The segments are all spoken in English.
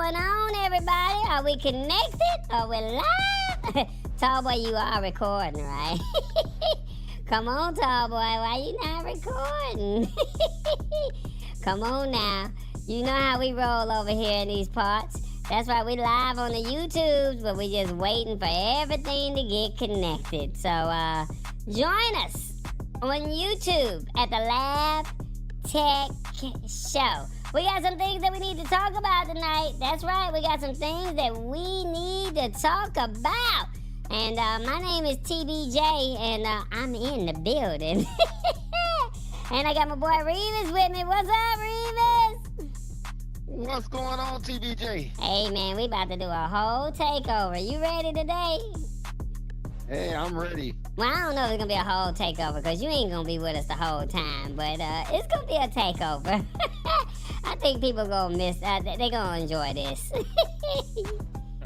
going on, everybody? Are we connected? Are we live? Tallboy, you are recording, right? Come on, Tallboy, why you not recording? Come on now. You know how we roll over here in these parts. That's why we live on the YouTubes, but we just waiting for everything to get connected. So, join us on YouTube at the Lab Tech Show. We got some things that we need to talk about tonight. That's right, we got some things that we need to talk about. And my name is TBJ, and I'm in the building. And I got my boy Revis with me. What's up, Revis? What's going on, TBJ? Hey, man, we about to do a whole takeover. You ready today? Hey, I'm ready. Well, I don't know if it's going to be a whole takeover because you ain't going to be with us the whole time. But it's going to be a takeover. I think people going to miss, they're going to enjoy this.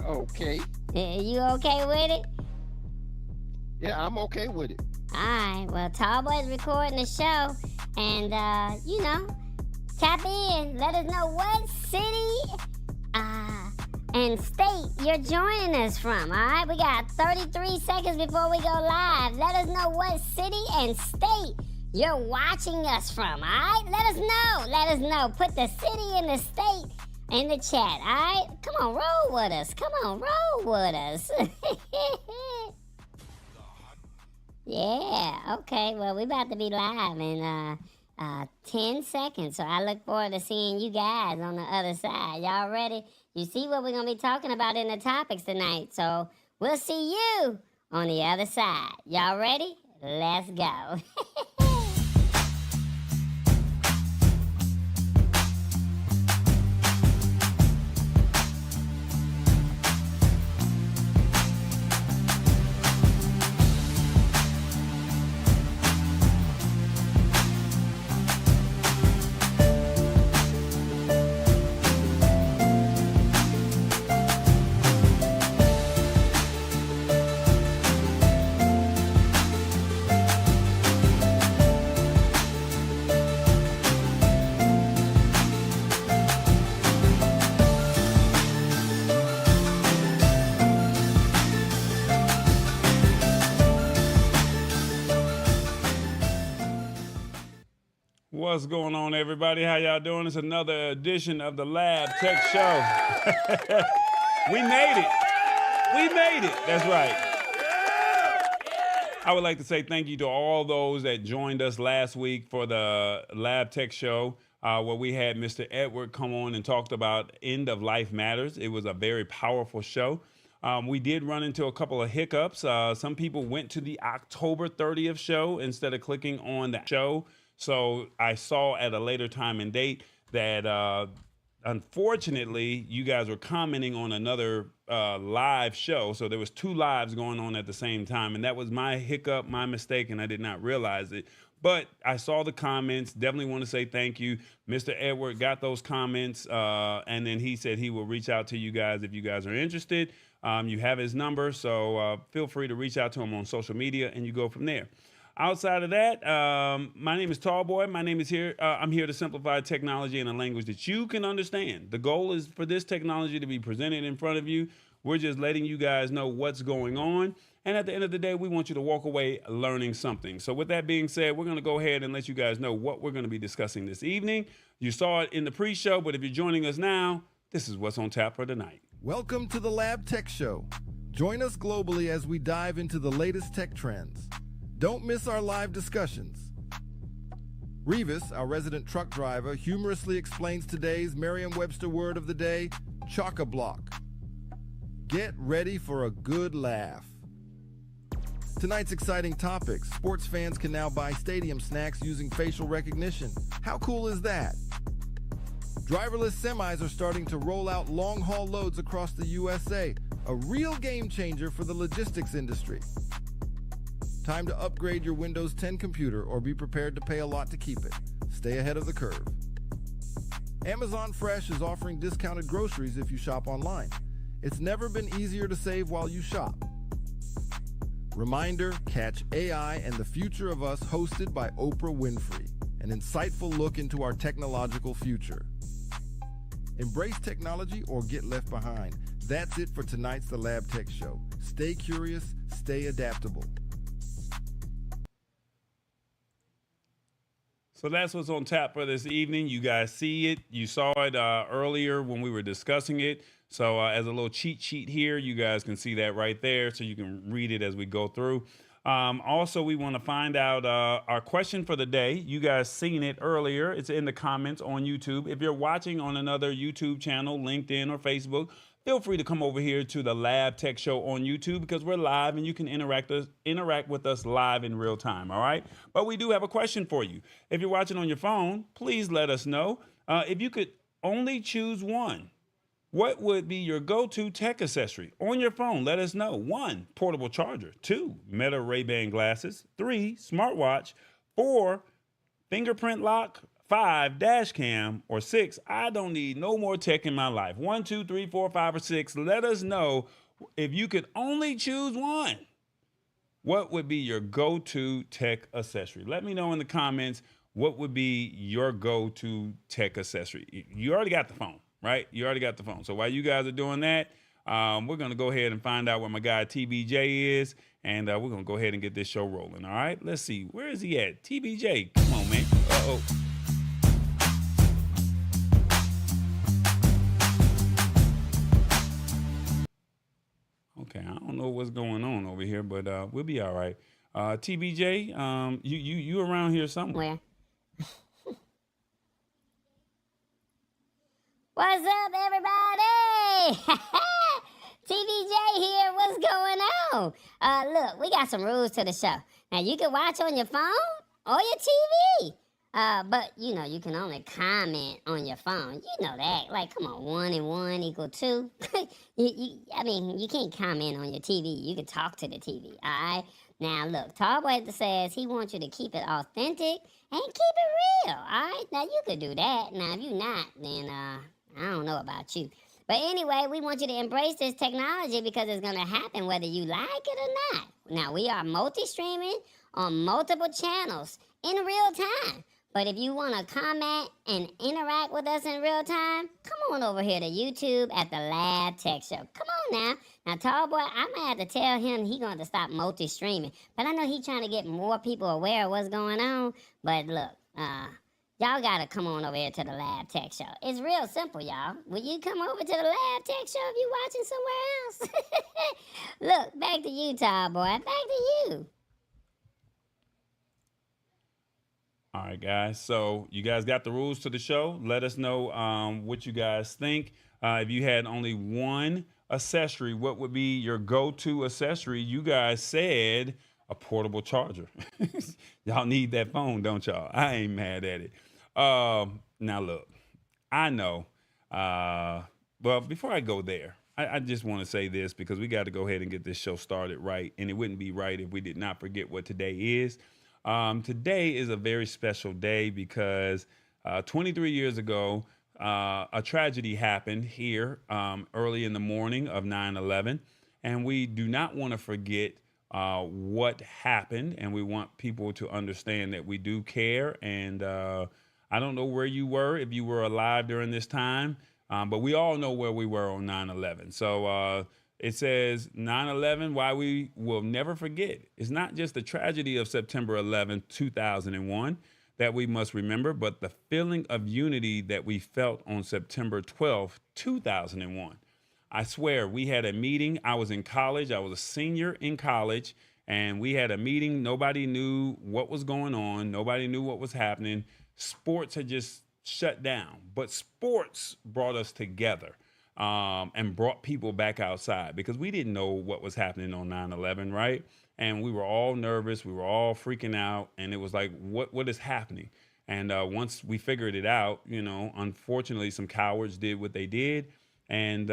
Okay. You okay with it? Yeah, I'm okay with it. All right. Well, Tallboy's recording the show. And, tap in. Let us know what city and state you're joining us from, all right? We got 33 seconds before we go live. Let us know what city and state you're watching us from, all right? Let us know. Put the city and the state in the chat, all right? Come on, roll with us. Yeah, okay. Well, we about to be live in 10 seconds, so I look forward to seeing you guys on the other side. Y'all ready? You see what we're going to be talking about in the topics tonight, so we'll see you on the other side. Y'all ready? Let's go. What's going on, everybody? How y'all doing? It's another edition of the Lab Tech Show. We made it. That's right. I would like to say thank you to all those that joined us last week for the Lab Tech Show, where we had Mr. Edward come on and talked about End of Life Matters. It was a very powerful show. We did run into a couple of hiccups. Some people went to the October 30th show instead of clicking on the show. So I saw at a later time and date that, unfortunately, you guys were commenting on another live show. So there was two lives going on at the same time. And that was my hiccup, my mistake, and I did not realize it. But I saw the comments. Definitely want to say thank you. Mr. Edward got those comments, and then he said he will reach out to you guys if you guys are interested. You have his number, so feel free to reach out to him on social media, and you go from there. Outside of that, my name is Tallboy. My name is here. I'm here to simplify technology in a language that you can understand. The goal is for this technology to be presented in front of you. We're just letting you guys know what's going on. And at the end of the day, we want you to walk away learning something. So with that being said, we're going to go ahead and let you guys know what we're going to be discussing this evening. You saw it in the pre-show, but if you're joining us now, this is what's on tap for tonight. Welcome to the Lab Tech Show. Join us globally as we dive into the latest tech trends. Don't miss our live discussions. Revis, our resident truck driver, humorously explains today's Merriam-Webster word of the day, Chokablock. Get ready for a good laugh. Tonight's exciting topics. Sports fans can now buy stadium snacks using facial recognition. How cool is that? Driverless semis are starting to roll out long-haul loads across the USA, a real game changer for the logistics industry. Time to upgrade your Windows 10 computer or be prepared to pay a lot to keep it. Stay ahead of the curve. Amazon Fresh is offering discounted groceries if you shop online. It's never been easier to save while you shop. Reminder, catch AI and the Future of Us hosted by Oprah Winfrey, an insightful look into our technological future. Embrace technology or get left behind. That's it for tonight's The Lab Tech Show. Stay curious, stay adaptable. So that's what's on tap for this evening. You guys see it. You saw it earlier when we were discussing it. So as a little cheat sheet here, you guys can see that right there so you can read it as we go through. Also, we want to find out our question for the day. You guys seen it earlier. It's in the comments on YouTube. If you're watching on another YouTube channel, LinkedIn or Facebook, feel free to come over here to the Lab Tech Show on YouTube because we're live and you can interact with us live in real time, all right? But we do have a question for you. If you're watching on your phone, please let us know. If you could only choose one, what would be your go-to tech accessory on your phone? Let us know. 1, portable charger. 2, Meta Ray-Ban glasses. 3, smartwatch. 4, fingerprint lock. 5, dash cam. Or 6, I don't need no more tech in my life. 1, 2, 3, 4, 5, or 6. Let us know if you could only choose one. What would be your go-to tech accessory? Let me know in the comments what would be your go-to tech accessory. You already got the phone. Right? You already got the phone. So while you guys are doing that, we're going to go ahead and find out where my guy TBJ is, and we're going to go ahead and get this show rolling. All right? Let's see. Where is he at? TBJ, come on, man. Uh-oh. Okay, I don't know what's going on over here, but we'll be all right. TBJ, you around here somewhere? Where? What's up, everybody? TBJ here. What's going on? Look, we got some rules to the show. Now, you can watch on your phone or your TV. But, you can only comment on your phone. You know that. Like, come on, 1 and 1 equal 2. You can't comment on your TV. You can talk to the TV, all right? Now, look, Tallboy says he wants you to keep it authentic and keep it real, all right? Now, you could do that. Now, if you're not, then, I don't know about you. But anyway, we want you to embrace this technology because it's going to happen whether you like it or not. Now, we are multi-streaming on multiple channels in real time. But if you want to comment and interact with us in real time, come on over here to YouTube at the Lab Tech Show. Come on now. Now, Tallboy, I might have to tell him he's going to stop multi-streaming. But I know he's trying to get more people aware of what's going on. But look, y'all got to come on over here to the Lab Tech Show. It's real simple, y'all. Will you come over to the Lab Tech Show if you're watching somewhere else? Look, back to you, Tallboy. Back to you. All right, guys. So you guys got the rules to the show. Let us know what you guys think. If you had only one accessory, what would be your go-to accessory? You guys said a portable charger. Y'all need that phone, don't y'all? I ain't mad at it. Now, look, I know. Well, before I go there, I just want to say this because we got to go ahead and get this show started right. And it wouldn't be right if we did not forget what today is. Today is a very special day because 23 years ago, a tragedy happened here early in the morning of 9/11, and we do not want to forget what happened, and we want people to understand that we do care. And I don't know where you were, if you were alive during this time, but we all know where we were on 9/11. So it says 9/11, why we will never forget. It's not just the tragedy of September 11, 2001 that we must remember, but the feeling of unity that we felt on September 12, 2001. I swear, we had a meeting. I was in college. I was a senior in college, and we had a meeting. Nobody knew what was going on. Nobody knew what was happening. Sports had just shut down, but sports brought us together. And brought people back outside because we didn't know what was happening on 9/11, right? And we were all nervous. We were all freaking out. And it was like, what is happening? And once we figured it out, unfortunately, some cowards did what they did. And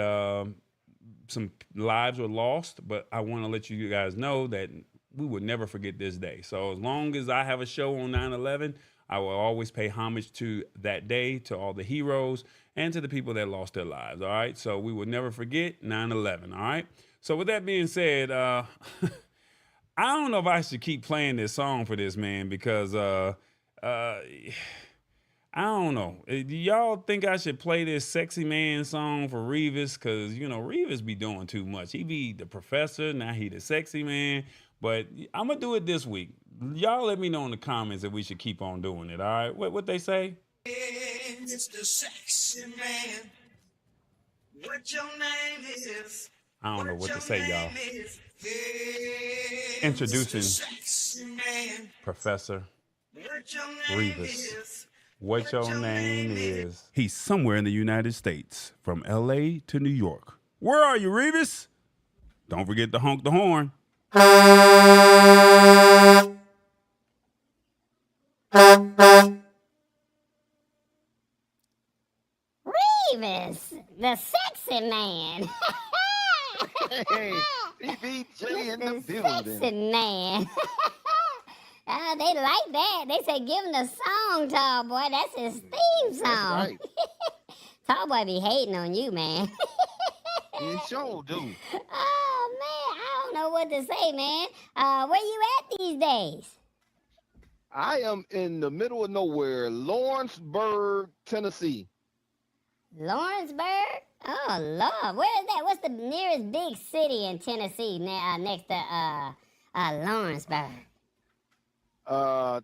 some lives were lost. But I want to let you guys know that we would never forget this day. So as long as I have a show on 9/11, I will always pay homage to that day, to all the heroes, and to the people that lost their lives, all right? So we will never forget 9/11, all right? So with that being said, I don't know if I should keep playing this song for this man because I don't know. Do y'all think I should play this sexy man song for Revis? Cause you know Revis be doing too much. He be the professor, now he the sexy man. But I'm gonna do it this week. Y'all let me know in the comments if we should keep on doing it. All right? What they say? It's the sexy man. What your name is? I don't know what to say, y'all. Hey, Introducing sexy man. Professor What your name Revis. is? What your name is? He's somewhere in the United States, from LA to New York. Where are you, Revis? Don't forget to honk the horn. Revis, the sexy man. Hey, TBJ in the Mr. building. Sexy man. They like that. They say give him the song, Tall Boy. That's his theme song. That's right. Tall Boy be hating on you, man. You sure do. Oh, man. I don't know what to say, man. Where you at these days? I am in the middle of nowhere, Lawrenceburg, Tennessee. Lawrenceburg? Oh, Lord. Where is that? What's the nearest big city in Tennessee next to Lawrenceburg? I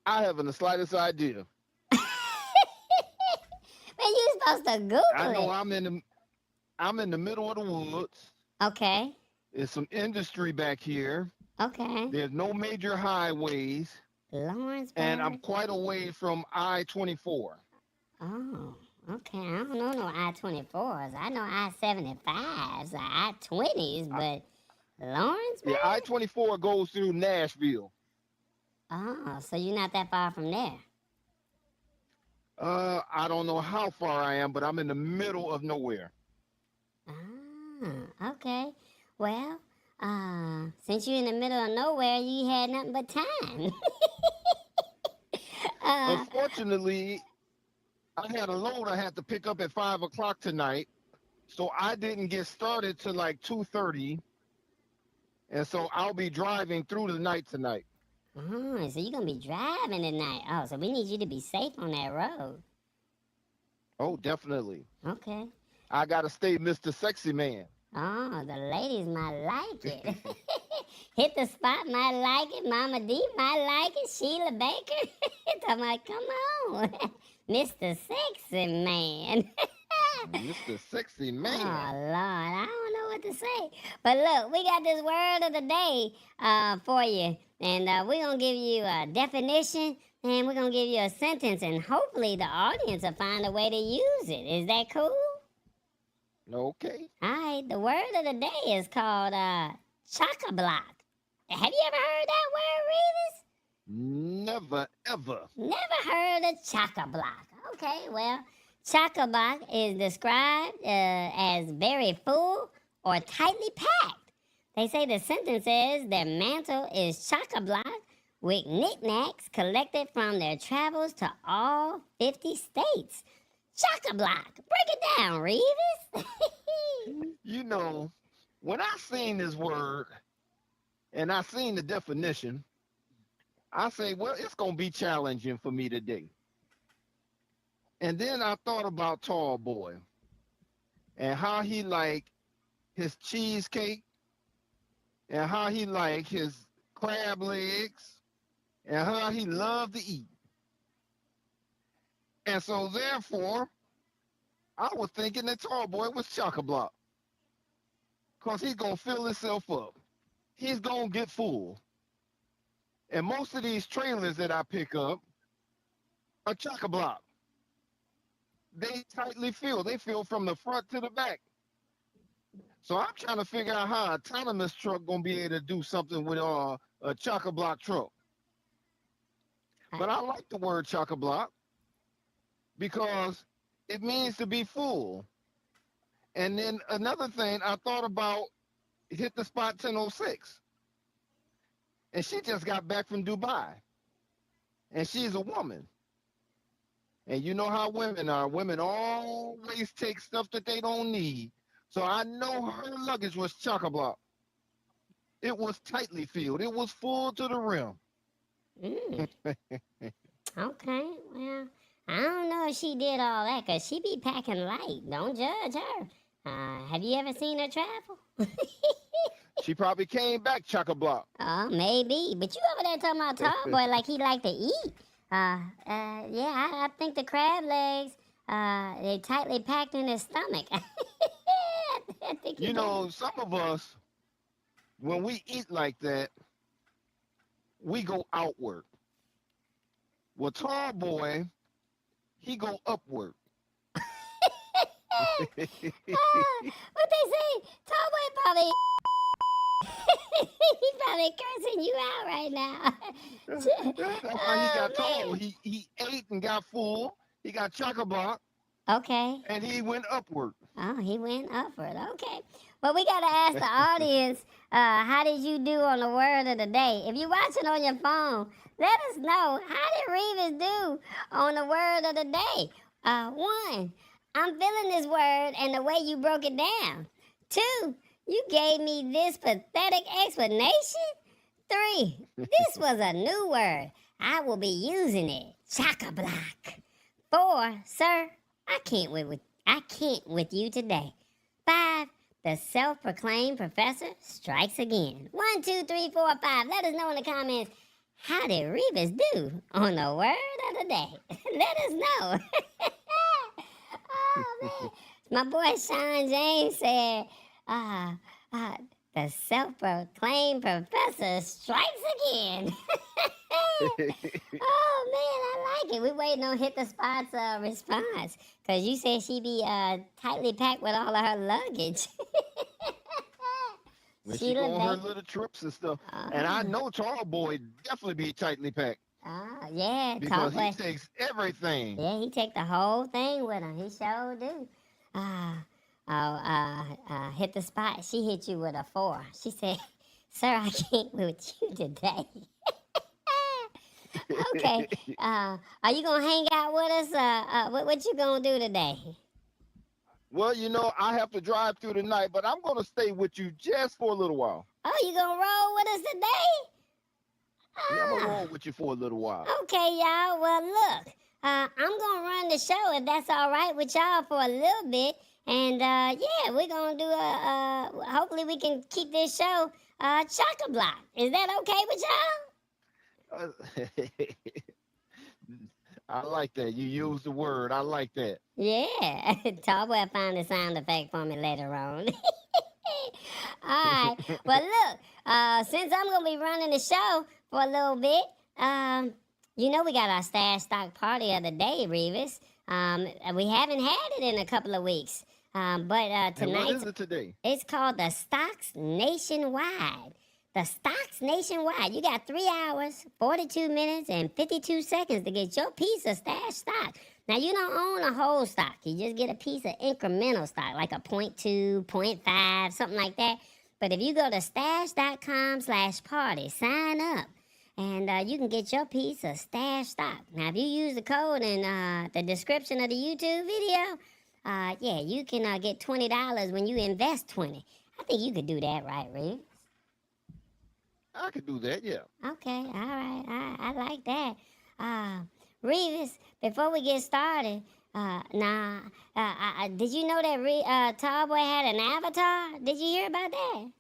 haven't the slightest idea. Man, you supposed to Google I know it. I'm in the middle of the woods. Okay. There's some industry back here. Okay. There's no major highways, Lawrenceburg? and I'm quite away from I-24. Oh, okay. I don't know no I-24s. I know I-75s, I-20s, but Lawrenceburg? Yeah, I-24 goes through Nashville. Oh, so you're not that far from there. I don't know how far I am, but I'm in the middle of nowhere. Ah, okay. Well, since you're in the middle of nowhere, you had nothing but time. Unfortunately, I had a load I had to pick up at 5 o'clock tonight, so I didn't get started till like 2:30, and so I'll be driving through the night tonight. Oh, so you're going to be driving tonight. Oh, so we need you to be safe on that road. Oh, definitely. Okay. I gotta stay Mr. Sexy Man. Oh, the ladies might like it. Hit the spot might like it. Mama D might like it. Sheila Baker. I'm like, come on. Mr. Sexy Man. Mr. Sexy Man. Oh, Lord. I don't know what to say. But look, we got this word of the day for you. And we're going to give you a definition. And we're going to give you a sentence. And hopefully the audience will find a way to use it. Is that cool? Okay. All right, the word of the day is called Chokablock. Have you ever heard that word, Revis? Never, ever. Never heard of Chokablock. Okay, well, Chokablock is described as very full or tightly packed. They say the sentence says their mantle is Chokablock with knickknacks collected from their travels to all 50 states. Chokablock. Break it down, Revis. You know, when I seen this word and I seen the definition, I say, well, it's going to be challenging for me today. And then I thought about Tall Boy and how he like his cheesecake and how he like his crab legs and how he loved to eat. And so therefore, I was thinking that Tall Boy was Chokablock. Because he's going to fill himself up. He's going to get full. And most of these trailers that I pick up are Chokablock. They tightly fill. They fill from the front to the back. So I'm trying to figure out how an autonomous truck going to be able to do something with a Chokablock truck. But I like the word Chokablock because it means to be full. And then another thing, I thought about Hit the Spot 1006. And she just got back from Dubai. And she's a woman. And you know how women are. Women always take stuff that they don't need. So I know her luggage was Chokablock. It was tightly filled. It was full to the rim. Okay, well, I don't know if she did all that, 'cause she be packing light. Don't judge her. Have you ever seen her travel? She probably came back Chokablock. Oh, maybe. But you over there talking about tall boy like he like to eat. Yeah, I think the crab legs, they tightly packed in his stomach. I think he You know, some of us, when we eat like that, we go outward. Well, tall boy, he go upward. What they say? Tall boy probably. He probably cursing you out right now. That's why he got tall. He ate and got full. He got Chokablock, Okay. and he went upward. Oh, he went upward. Okay. Well, we got to ask the audience, how did you do on the word of the day? If you're watching on your phone, let us know, how did Revis do on the word of the day? 1, I'm feeling this word and the way you broke it down. 2, you gave me this pathetic explanation. 3, this was a new word. I will be using it. Chokablock. 4, sir, I can't with you today. 5, the self-proclaimed professor strikes again. 1, 2, 3, 4, 5. Let us know in the comments, how did Revis do on the word of the day? Let us know. Oh, man. My boy Sean James said, the self-proclaimed professor strikes again. Oh, man, I like it. We're waiting on Hit the Spot's response. Because you said she be tightly packed with all of her luggage. When she go on her little trips and stuff. And I know tall boy definitely be tightly packed. Yeah. Because he takes everything. Yeah, he take the whole thing with him. He sure do. Hit the Spot. She hit you with a 4. She said, sir, I can't with you today. Okay. Are you going to hang out with us? What you going to do today? Well, you know, I have to drive through the night, but I'm going to stay with you just for a little while. Oh, you going to roll with us today? Yeah, I'm going to roll with you for a little while. Okay, y'all. Well, look, I'm going to run the show if that's all right with y'all for a little bit. And, yeah, we're going to do hopefully we can keep this show chock-a-block. Is that okay with y'all? I like that. You use the word. I like that. Yeah. Tall boy found the sound effect for me later on. All right. Well, look, since I'm going to be running the show for a little bit, you know we got our stash stock party of the day, Revis. We haven't had it in a couple of weeks. But tonight, what is it today? It's called the Stocks Nationwide. The Stocks Nationwide. You got 3 hours, 42 minutes, and 52 seconds to get your piece of stash stock. Now, you don't own a whole stock. You just get a piece of incremental stock, like a 0.2, 0.5, something like that. But if you go to stash.com/party, sign up, and you can get your piece of stash stock. Now, if you use the code in the description of the YouTube video, yeah, you can get $20 when you invest $20. I think you could do that, right, Revis? I could do that, yeah. Okay, all right. I like that. Revis, before we get started, did you know that Tallboy had an avatar? Did you hear about that?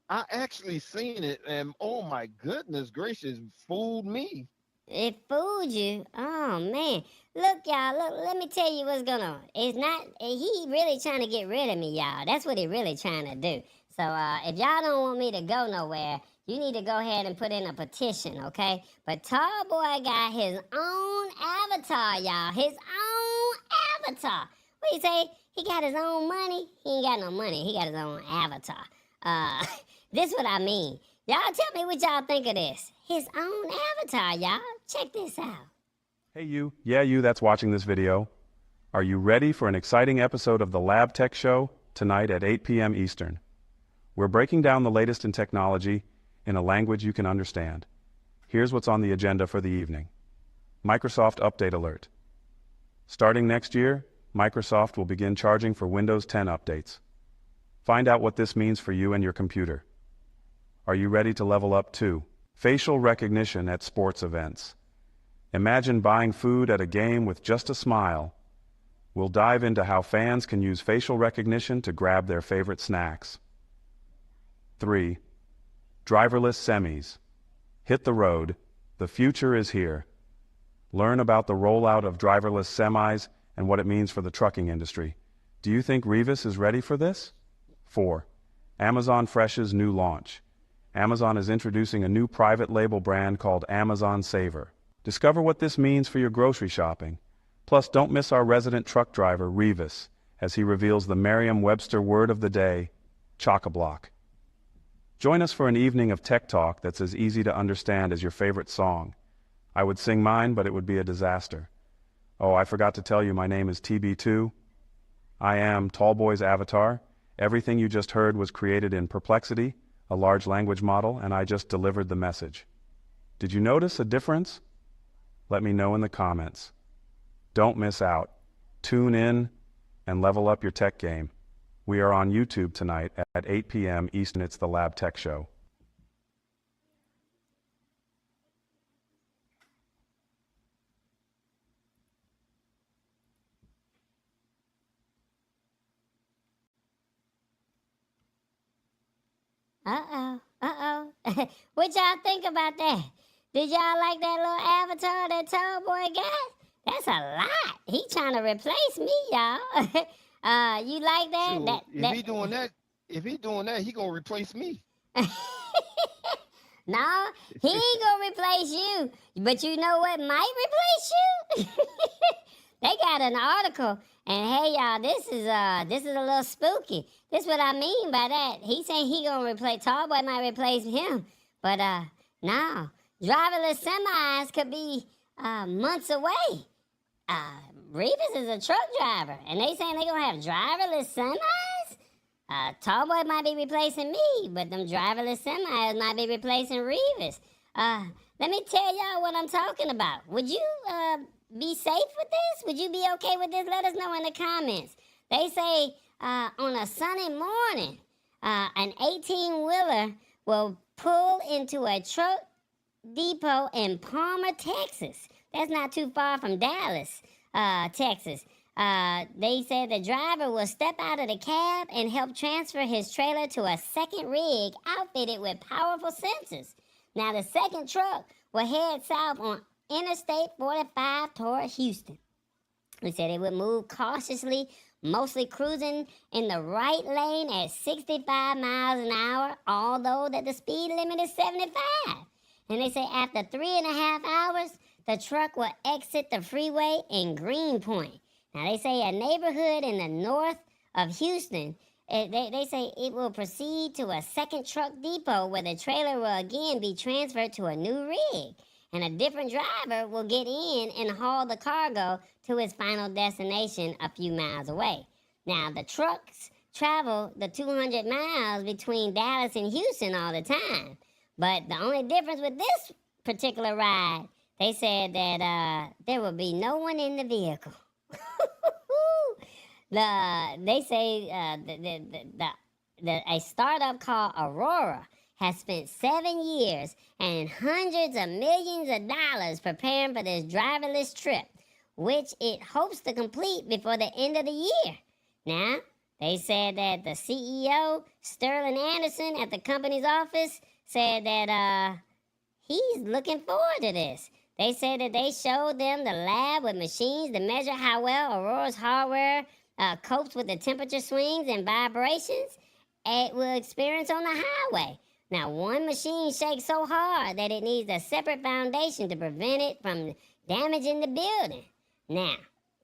I actually seen it, and oh my goodness gracious, fooled me. It fooled you? Oh, man. Look, y'all, look, let me tell you what's going on. It's not, he really trying to get rid of me, y'all. That's what he really trying to do. So, if y'all don't want me to go nowhere, you need to go ahead and put in a petition, okay? But Tallboy got his own avatar, y'all. His own avatar. What do you say? He got his own money? He ain't got no money. He got his own avatar. This what I mean. Y'all tell me what y'all think of this. His own avatar, y'all. Check this out. Hey you, yeah you that's watching this video. Are you ready for an exciting episode of the Lab Tech Show tonight at 8 p.m. Eastern? We're breaking down the latest in technology in a language you can understand. Here's what's on the agenda for the evening. Microsoft Update Alert. Starting next year, Microsoft will begin charging for Windows 10 updates. Find out what this means for you and your computer. Are you ready to level up too? Facial recognition at sports events. Imagine buying food at a game with just a smile. We'll dive into how fans can use facial recognition to grab their favorite snacks. 3. Driverless semis. Hit the road. The future is here. Learn about the rollout of driverless semis and what it means for the trucking industry. Do you think Revis is ready for this? 4. Amazon Fresh's new launch. Amazon is introducing a new private label brand called Amazon Savor. Discover what this means for your grocery shopping. Plus, don't miss our resident truck driver, Revis, as he reveals the Merriam-Webster word of the day, Chokablock. Join us for an evening of tech talk that's as easy to understand as your favorite song. I would sing mine, but it would be a disaster. Oh, I forgot to tell you, my name is TB2. I am Tallboy's avatar. Everything you just heard was created in Perplexity, a large language model, and I just delivered the message. Did you notice a difference? Let me know in the comments. Don't miss out. Tune in and level up your tech game. We are on YouTube tonight at 8 p.m. Eastern. It's the Lab Tech Show. What y'all think about that? Did y'all like that little avatar that Tallboy got? That's a lot. He trying to replace me, y'all. You like that? Shoot, if he doing that, he gonna replace me. No, he ain't gonna replace you. But you know what might replace you? They got an article, and hey, y'all, this is a little spooky. This what I mean by that. He saying he gonna replace Tallboy, might replace him, but no, driverless semis could be months away. Revis is a truck driver, and they saying they gonna have driverless semis. Tallboy might be replacing me, but them driverless semis might be replacing Revis. Let me tell y'all what I'm talking about. Would you be safe with this? Would you be okay with this? Let us know in the comments. They say on a sunny morning, an 18-wheeler will pull into a truck depot in Palmer, Texas. That's not too far from Dallas, Texas. They said the driver will step out of the cab and help transfer his trailer to a second rig outfitted with powerful sensors. Now, the second truck will head south on Interstate 45 toward Houston. They said it would move cautiously, mostly cruising in the right lane at 65 miles an hour, although that the speed limit is 75. And they say after 3.5 hours, the truck will exit the freeway in Greenpoint. Now, they say a neighborhood in the north of Houston. They say it will proceed to a second truck depot where the trailer will again be transferred to a new rig. And a different driver will get in and haul the cargo to its final destination a few miles away. Now, the trucks travel the 200 miles between Dallas and Houston all the time. But the only difference with this particular ride, they said that there will be no one in the vehicle. They say a startup called Aurora has spent 7 years and hundreds of millions of dollars preparing for this driverless trip, which it hopes to complete before the end of the year. Now, they said that the CEO, Sterling Anderson, at the company's office, said that he's looking forward to this. They said that they showed them the lab with machines to measure how well Aurora's hardware copes with the temperature swings and vibrations it will experience on the highway. Now, one machine shakes so hard that it needs a separate foundation to prevent it from damaging the building. Now,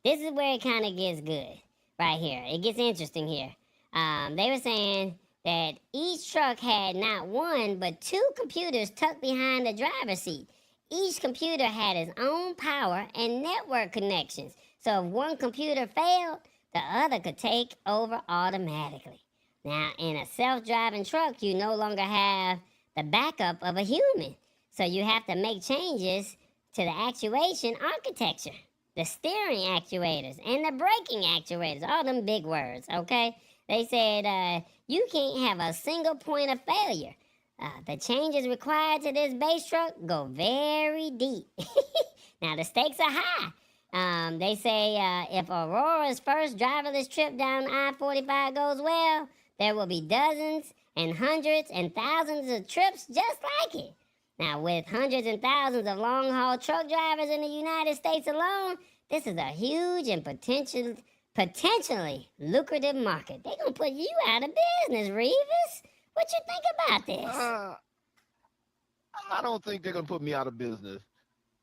this is where it kind of gets good, right here. It gets interesting here. They were saying that each truck had not one, but 2 computers tucked behind the driver's seat. Each computer had its own power and network connections. So if one computer failed, the other could take over automatically. Now, in a self-driving truck, you no longer have the backup of a human. So you have to make changes to the actuation architecture, the steering actuators, and the braking actuators, all them big words, okay? They said you can't have a single point of failure. The changes required to this base truck go very deep. Now, the stakes are high. They say if Aurora's first driverless trip down I-45 goes well, there will be dozens and hundreds and thousands of trips just like it. Now, with hundreds and thousands of long-haul truck drivers in the United States alone, this is a huge and potentially lucrative market. They're going to put you out of business, Revis. What you think about this? I don't think they're going to put me out of business.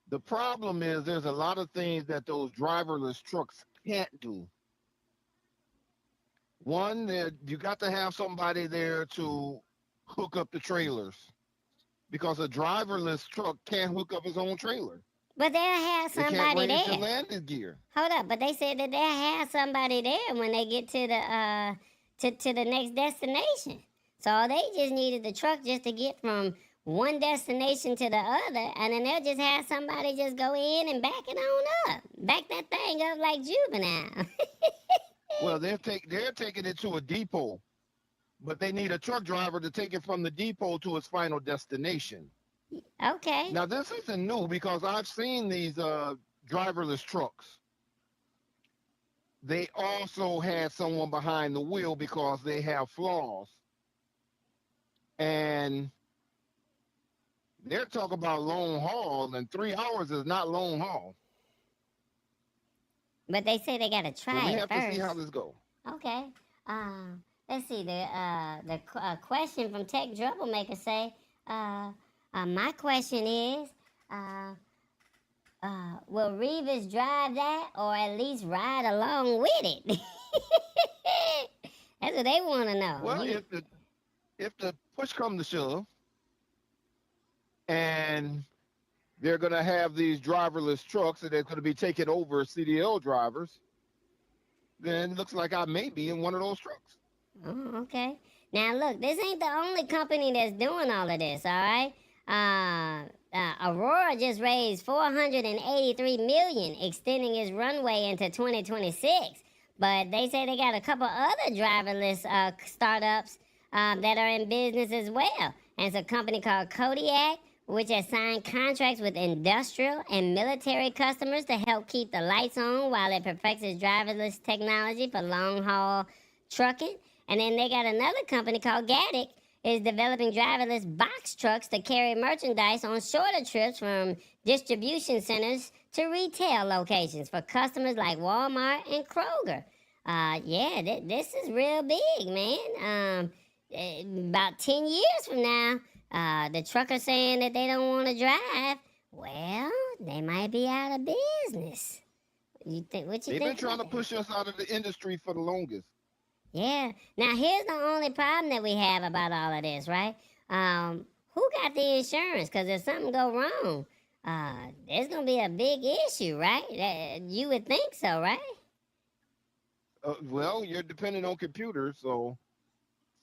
The problem is there's a lot of things that those driverless trucks can't do. One, you got to have somebody there to hook up the trailers because a driverless truck can't hook up his own trailer. But they'll have They can't somebody raise there. the landing gear. Hold up, but they said that they'll have somebody there when they get to the to the next destination. So they just needed the truck just to get from one destination to the other, and then they'll just have somebody just go in and back it on up. Back that thing up like Juvenile. Well, they're taking it to a depot, but they need a truck driver to take it from the depot to its final destination. Okay. Now, this isn't new because I've seen these driverless trucks. They also had someone behind the wheel because they have flaws. And they're talking about long haul, and 3 hours is not long haul. But they say they gotta try So we it have first. to see how this goes. Okay. Let's see. The question from Tech Troublemaker say, my question is, will Revis drive that or at least ride along with it? That's what they want to know. Well, if the push comes to shove, and they're going to have these driverless trucks and they're going to be taking over CDL drivers, then it looks like I may be in one of those trucks. Oh, okay. Now look, this ain't the only company that's doing all of this, all right? Aurora just raised $483 million, extending its runway into 2026. But they say they got a couple other driverless startups that are in business as well. And it's a company called Kodiak, which has signed contracts with industrial and military customers to help keep the lights on while it perfects its driverless technology for long-haul trucking. And then they got another company called Gaddick is developing driverless box trucks to carry merchandise on shorter trips from distribution centers to retail locations for customers like Walmart and Kroger. This is real big, man. About 10 years from now, the truckers saying that they don't want to drive. Well, they might be out of business. You think? What you They've think? been trying to push us out of the industry for the longest. Yeah. Now here's the only problem that we have about all of this, right? Who got the insurance? Because if something go wrong, there's gonna be a big issue, right? You would think so, right? Well, you're dependent on computers, so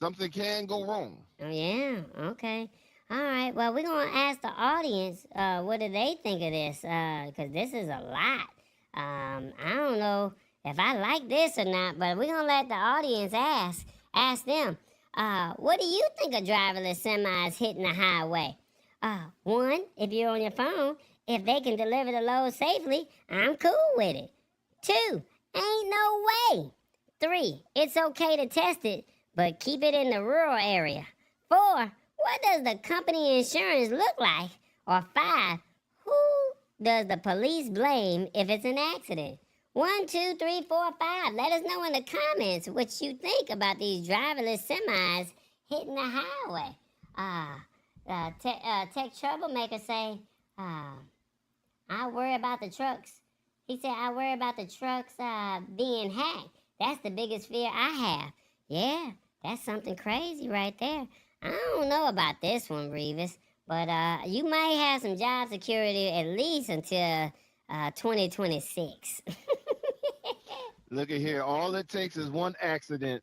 something can go wrong. Oh yeah. Okay. All right. Well, we're gonna ask the audience what do they think of this? Because this is a lot. I don't know if I like this or not, but we're gonna let the audience ask them. What do you think of driverless semis hitting the highway? One, if you're on your phone, if they can deliver the load safely, I'm cool with it. Two, ain't no way. Three, it's okay to test it, but keep it in the rural area. Four, what does the company insurance look like? Or five, who does the police blame if it's an accident? 1, 2, 3, 4, 5. Let us know in the comments what you think about these driverless semis hitting the highway. Tech Troublemaker say, I worry about the trucks. He said, I worry about the trucks being hacked. That's the biggest fear I have. Yeah, that's something crazy right there. I don't know about this one, Revis, but you might have some job security at least until 2026. Look at here. All it takes is one accident,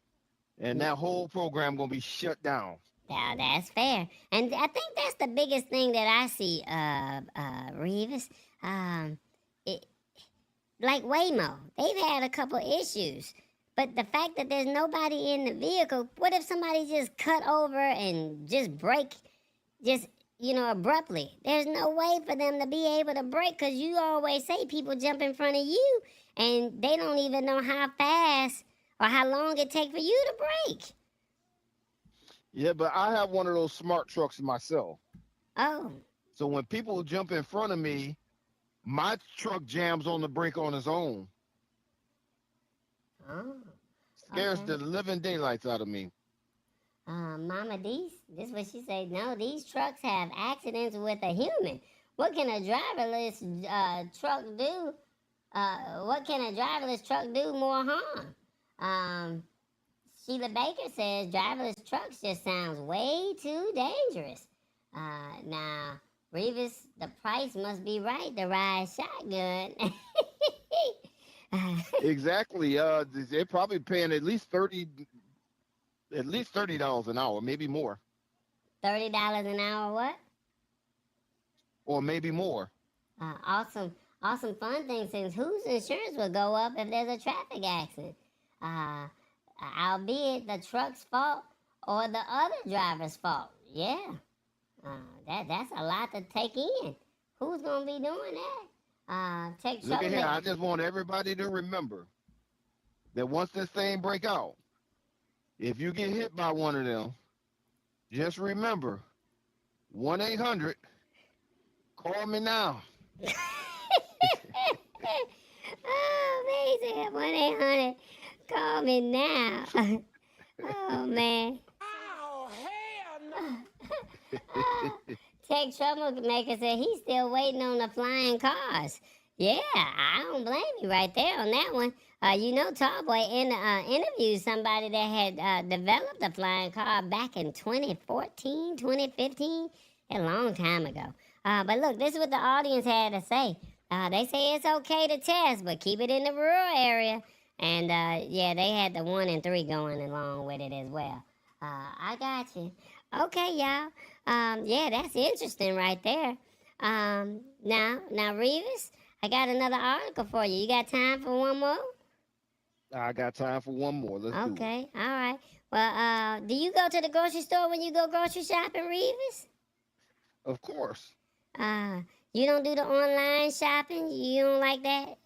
and that whole program gonna be shut down. Now, that's fair. And I think that's the biggest thing that I see, Revis. Like Waymo, they've had a couple issues. But the fact that there's nobody in the vehicle, what if somebody just cut over and just break, just abruptly. There's no way for them to be able to brake because you always say people jump in front of you and they don't even know how fast or how long it takes for you to brake. Yeah, but I have one of those smart trucks myself. Oh, So when people jump in front of me, my truck jams on the brake on its own. Scares okay. the living daylights out of me. Mama, this what she said. No, these trucks have accidents with a human. What can a driverless truck do? What can a driverless truck do more harm? Sheila Baker says driverless trucks just sounds way too dangerous. Now, Revis, the price must be right to ride shotgun. Exactly. They're probably paying at least $30 an hour, maybe more, $30 an hour, what? or maybe more. Awesome fun thing since whose insurance will go up if there's a traffic accident? Albeit the truck's fault or the other driver's fault. Yeah. That's a lot to take in. Who's gonna be doing that? Take Look at here. I Chokablock. just want everybody to remember that once this thing break out, if you get hit by one of them, just remember 1-800. Call me now. Oh, amazing. 1-800. Call me now. Oh, man. Oh, hell no. Tech Troublemaker said he's still waiting on the flying cars. Yeah, I don't blame you right there on that one. Tallboy interviewed somebody that had developed a flying car back in 2014, 2015, a long time ago. But look, this is what the audience had to say. They say it's okay to test, but keep it in the rural area. And they had the 1 and 3 going along with it as well. I got you. Okay, y'all. That's interesting right there. Now, Revis, I got another article for you. You got time for one more? I got time for one more. Let's do it. Okay, all right. Well, do you go to the grocery store when you go grocery shopping, Revis? Of course. You don't do the online shopping? You don't like that?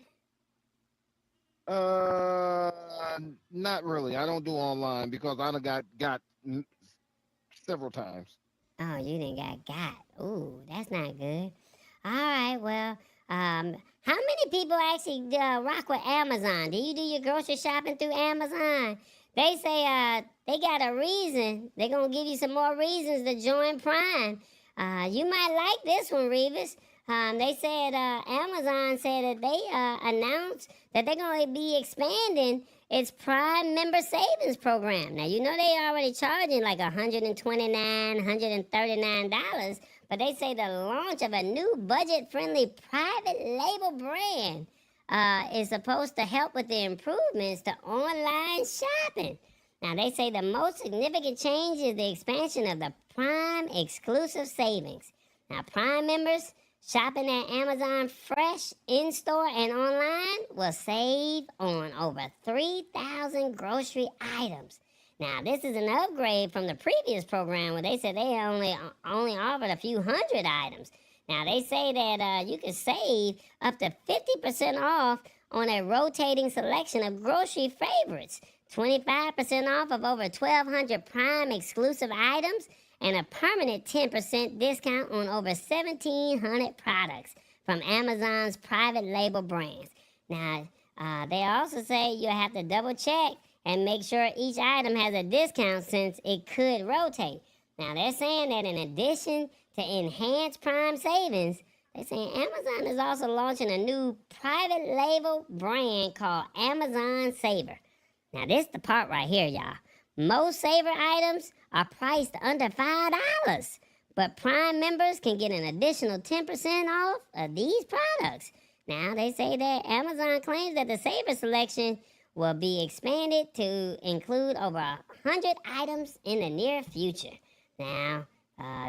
Not really. I don't do online because I done got several times. Oh, you done got. Ooh, that's not good. All right, well, how many people actually rock with Amazon? Do you do your grocery shopping through Amazon? They say they got a reason. They're going to give you some more reasons to join Prime. You might like this one, Revis. They said Amazon said that they announced that they're going to be expanding its Prime member savings program. Now, you know they already charging like $129, $139, but they say the launch of a new budget-friendly private label brand is supposed to help with the improvements to online shopping. Now, they say the most significant change is the expansion of the Prime exclusive savings. Now, Prime members shopping at Amazon Fresh, in-store, and online will save on over 3,000 grocery items. Now, this is an upgrade from the previous program where they said they only offered a few hundred items. Now, they say that you can save up to 50% off on a rotating selection of grocery favorites, 25% off of over 1,200 Prime exclusive items, and a permanent 10% discount on over 1,700 products from Amazon's private label brands. Now, they also say you have to double check and make sure each item has a discount since it could rotate. Now, they're saying that in addition to enhanced Prime savings, they're saying Amazon is also launching a new private label brand called Amazon Saver. Now, this is the part right here, y'all. Most Saver items are priced under $5, but Prime members can get an additional 10% off of these products. Now, they say that Amazon claims that the Saver selection will be expanded to include over 100 items in the near future. Now,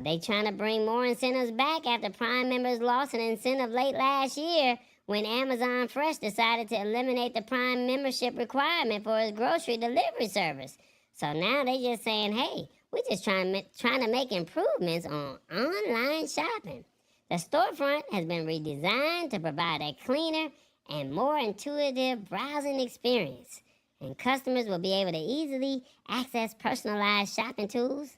they trying to bring more incentives back after Prime members lost an incentive late last year when Amazon Fresh decided to eliminate the Prime membership requirement for its grocery delivery service. So now they just saying, hey, we're just trying to make improvements on online shopping. The storefront has been redesigned to provide a cleaner and more intuitive browsing experience, and customers will be able to easily access personalized shopping tools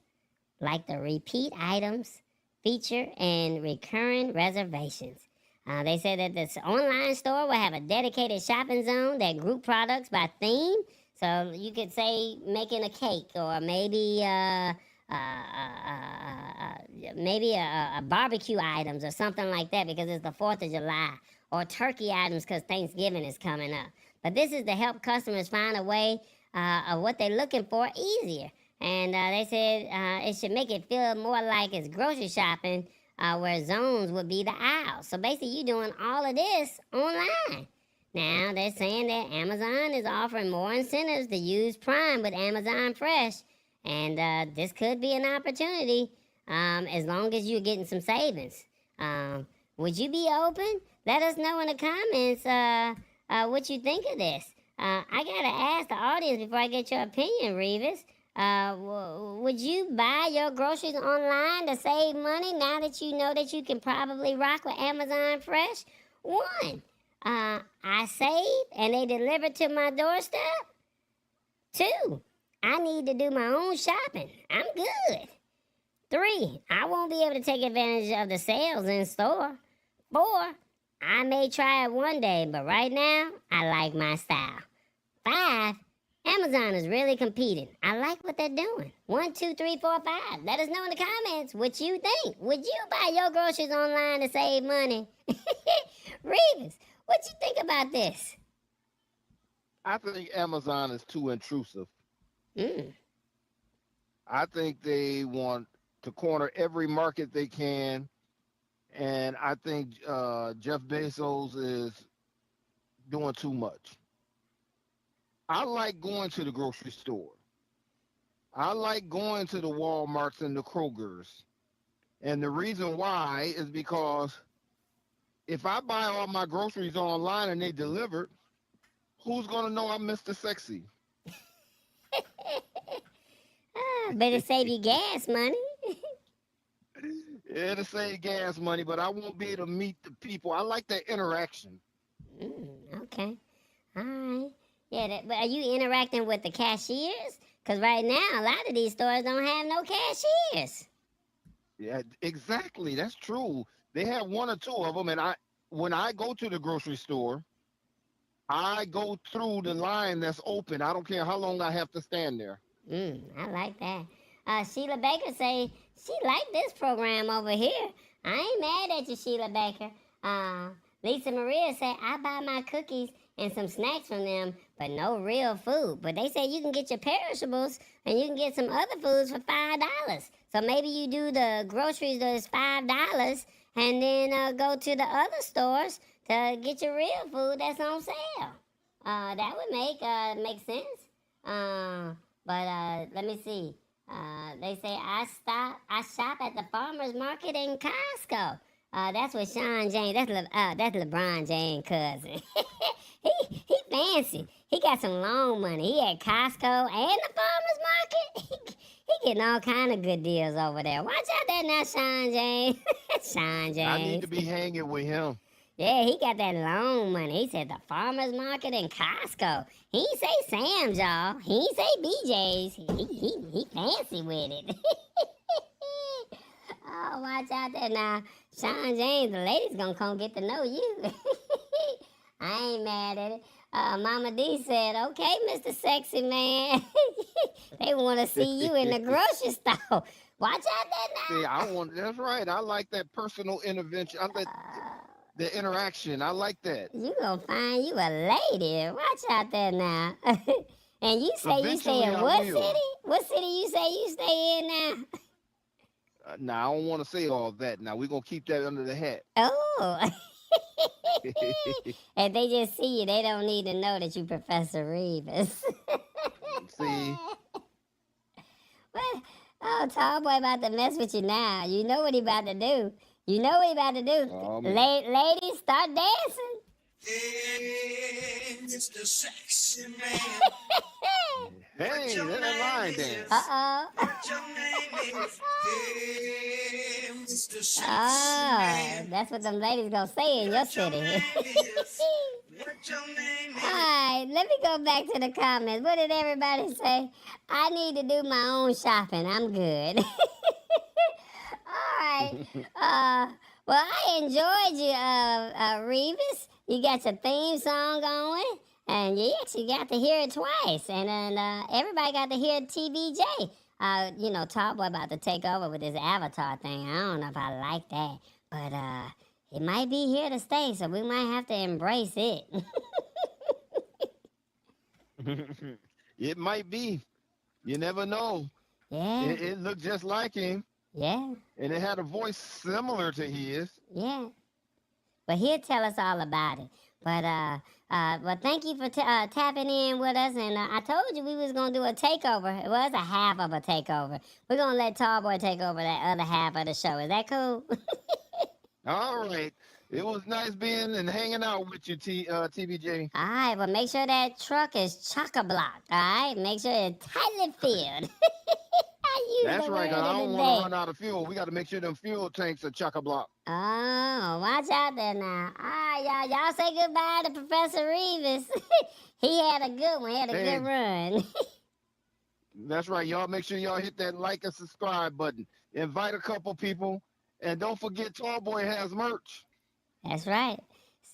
like the repeat items feature and recurring reservations. They said that this online store will have a dedicated shopping zone that group products by theme. So you could say making a cake, or maybe a barbecue items or something like that, because it's the 4th of July, or turkey items because Thanksgiving is coming up. But this is to help customers find a way of what they're looking for easier. And they said it should make it feel more like it's grocery shopping, where zones would be the aisles. So basically, you're doing all of this online. Now, they're saying that Amazon is offering more incentives to use Prime with Amazon Fresh. And this could be an opportunity as long as you're getting some savings. Would you be open? Let us know in the comments what you think of this. I got to ask the audience before I get your opinion, Revis. Would you buy your groceries online to save money now that you know that you can probably rock with Amazon Fresh? 1, I save and they deliver to my doorstep. 2, I need to do my own shopping. I'm good. 3, I won't be able to take advantage of the sales in store. 4, I may try it one day, but right now, I like my style. 5, Amazon is really competing. I like what they're doing. 1, 2, 3, 4, 5. Let us know in the comments what you think. Would you buy your groceries online to save money? Revis, what you think about this? I think Amazon is too intrusive. Mm. I think they want to corner every market they can. And I think Jeff Bezos is doing too much. I like going to the grocery store. I like going to the Walmarts and the Krogers. And the reason why is because if I buy all my groceries online and they delivered, who's going to know I'm Mr. Sexy? Better save you gas money. It'll save gas money, but I won't be able to meet the people. I like that interaction. Okay. All right. Yeah, but are you interacting with the cashiers? Because right now, a lot of these stores don't have no cashiers. Yeah, exactly. That's true. They have 1 or 2 of them, and when I go to the grocery store, I go through the line that's open. I don't care how long I have to stand there. I like that. Sheila Baker say she like this program over here. I ain't mad at you, Sheila Baker. Lisa Maria say I buy my cookies and some snacks from them, but no real food. But they say you can get your perishables and you can get some other foods for $5. So maybe you do the groceries, those $5, and then go to the other stores to get your real food that's on sale. That would make sense. But let me see. They say I shop at the farmers market in Costco. That's what Sean James. That's LeBron James' cousin. he fancy. He got some long money. He at Costco and the farmers market. He getting all kind of good deals over there. Watch out there now, Sean James. Sean James. I need to be hanging with him. Yeah, he got that long money. He said the farmers market in Costco. He ain't say Sam's, y'all. He ain't say BJ's. He fancy with it. Oh, watch out there now. Sean James, the ladies gonna come get to know you. I ain't mad at it. Mama D said, okay, Mr. Sexy Man. They want to see you in the grocery store. Watch out there now. See, that's right. I like that personal intervention. I like the interaction. I like that. You gonna find you a lady. Watch out there now. And you say you stay in what city? What city you say you stay in now? Now, I don't want to say all that. Now, we're going to keep that under the hat. Oh. If they just see you, they don't need to know that you Professor Revis. See? Well, oh, Tallboy about to mess with you now. You know what he about to do. You know what he about to do. Ladies, start dancing. Hey, Mr. Sexy Man. Hey, that line dance. Uh-oh. Oh, that's what them ladies gonna say in your city. Alright, let me go back to the comments. What did everybody say? I need to do my own shopping. I'm good. Alright. Well, I enjoyed you, Revis. You got your theme song going, and you actually got to hear it twice. And then everybody got to hear TBJ. You know, Tallboy about to take over with his avatar thing. I don't know if I like that. But it might be here to stay, so we might have to embrace it. It might be. You never know. Yeah. It looked just like him. Yeah. And it had a voice similar to his. Yeah. But he'll tell us all about it. But well, thank you for tapping in with us. And I told you we was gonna do a takeover. It was a half of a takeover. We're gonna let Tallboy take over that other half of the show. Is that cool? All right. It was nice being and hanging out with you, TBJ. All right. Well, make sure that truck is Chokablock. All right. Make sure it's tightly filled. That's right, because I don't want to run out of fuel. We got to make sure them fuel tanks are chock-a-block. Oh, watch out there now. All right, y'all say goodbye to Professor Revis. He had a good one. He had a good run. That's right. Y'all make sure y'all hit that like and subscribe button. Invite a couple people. And don't forget, Tallboy has merch. That's right.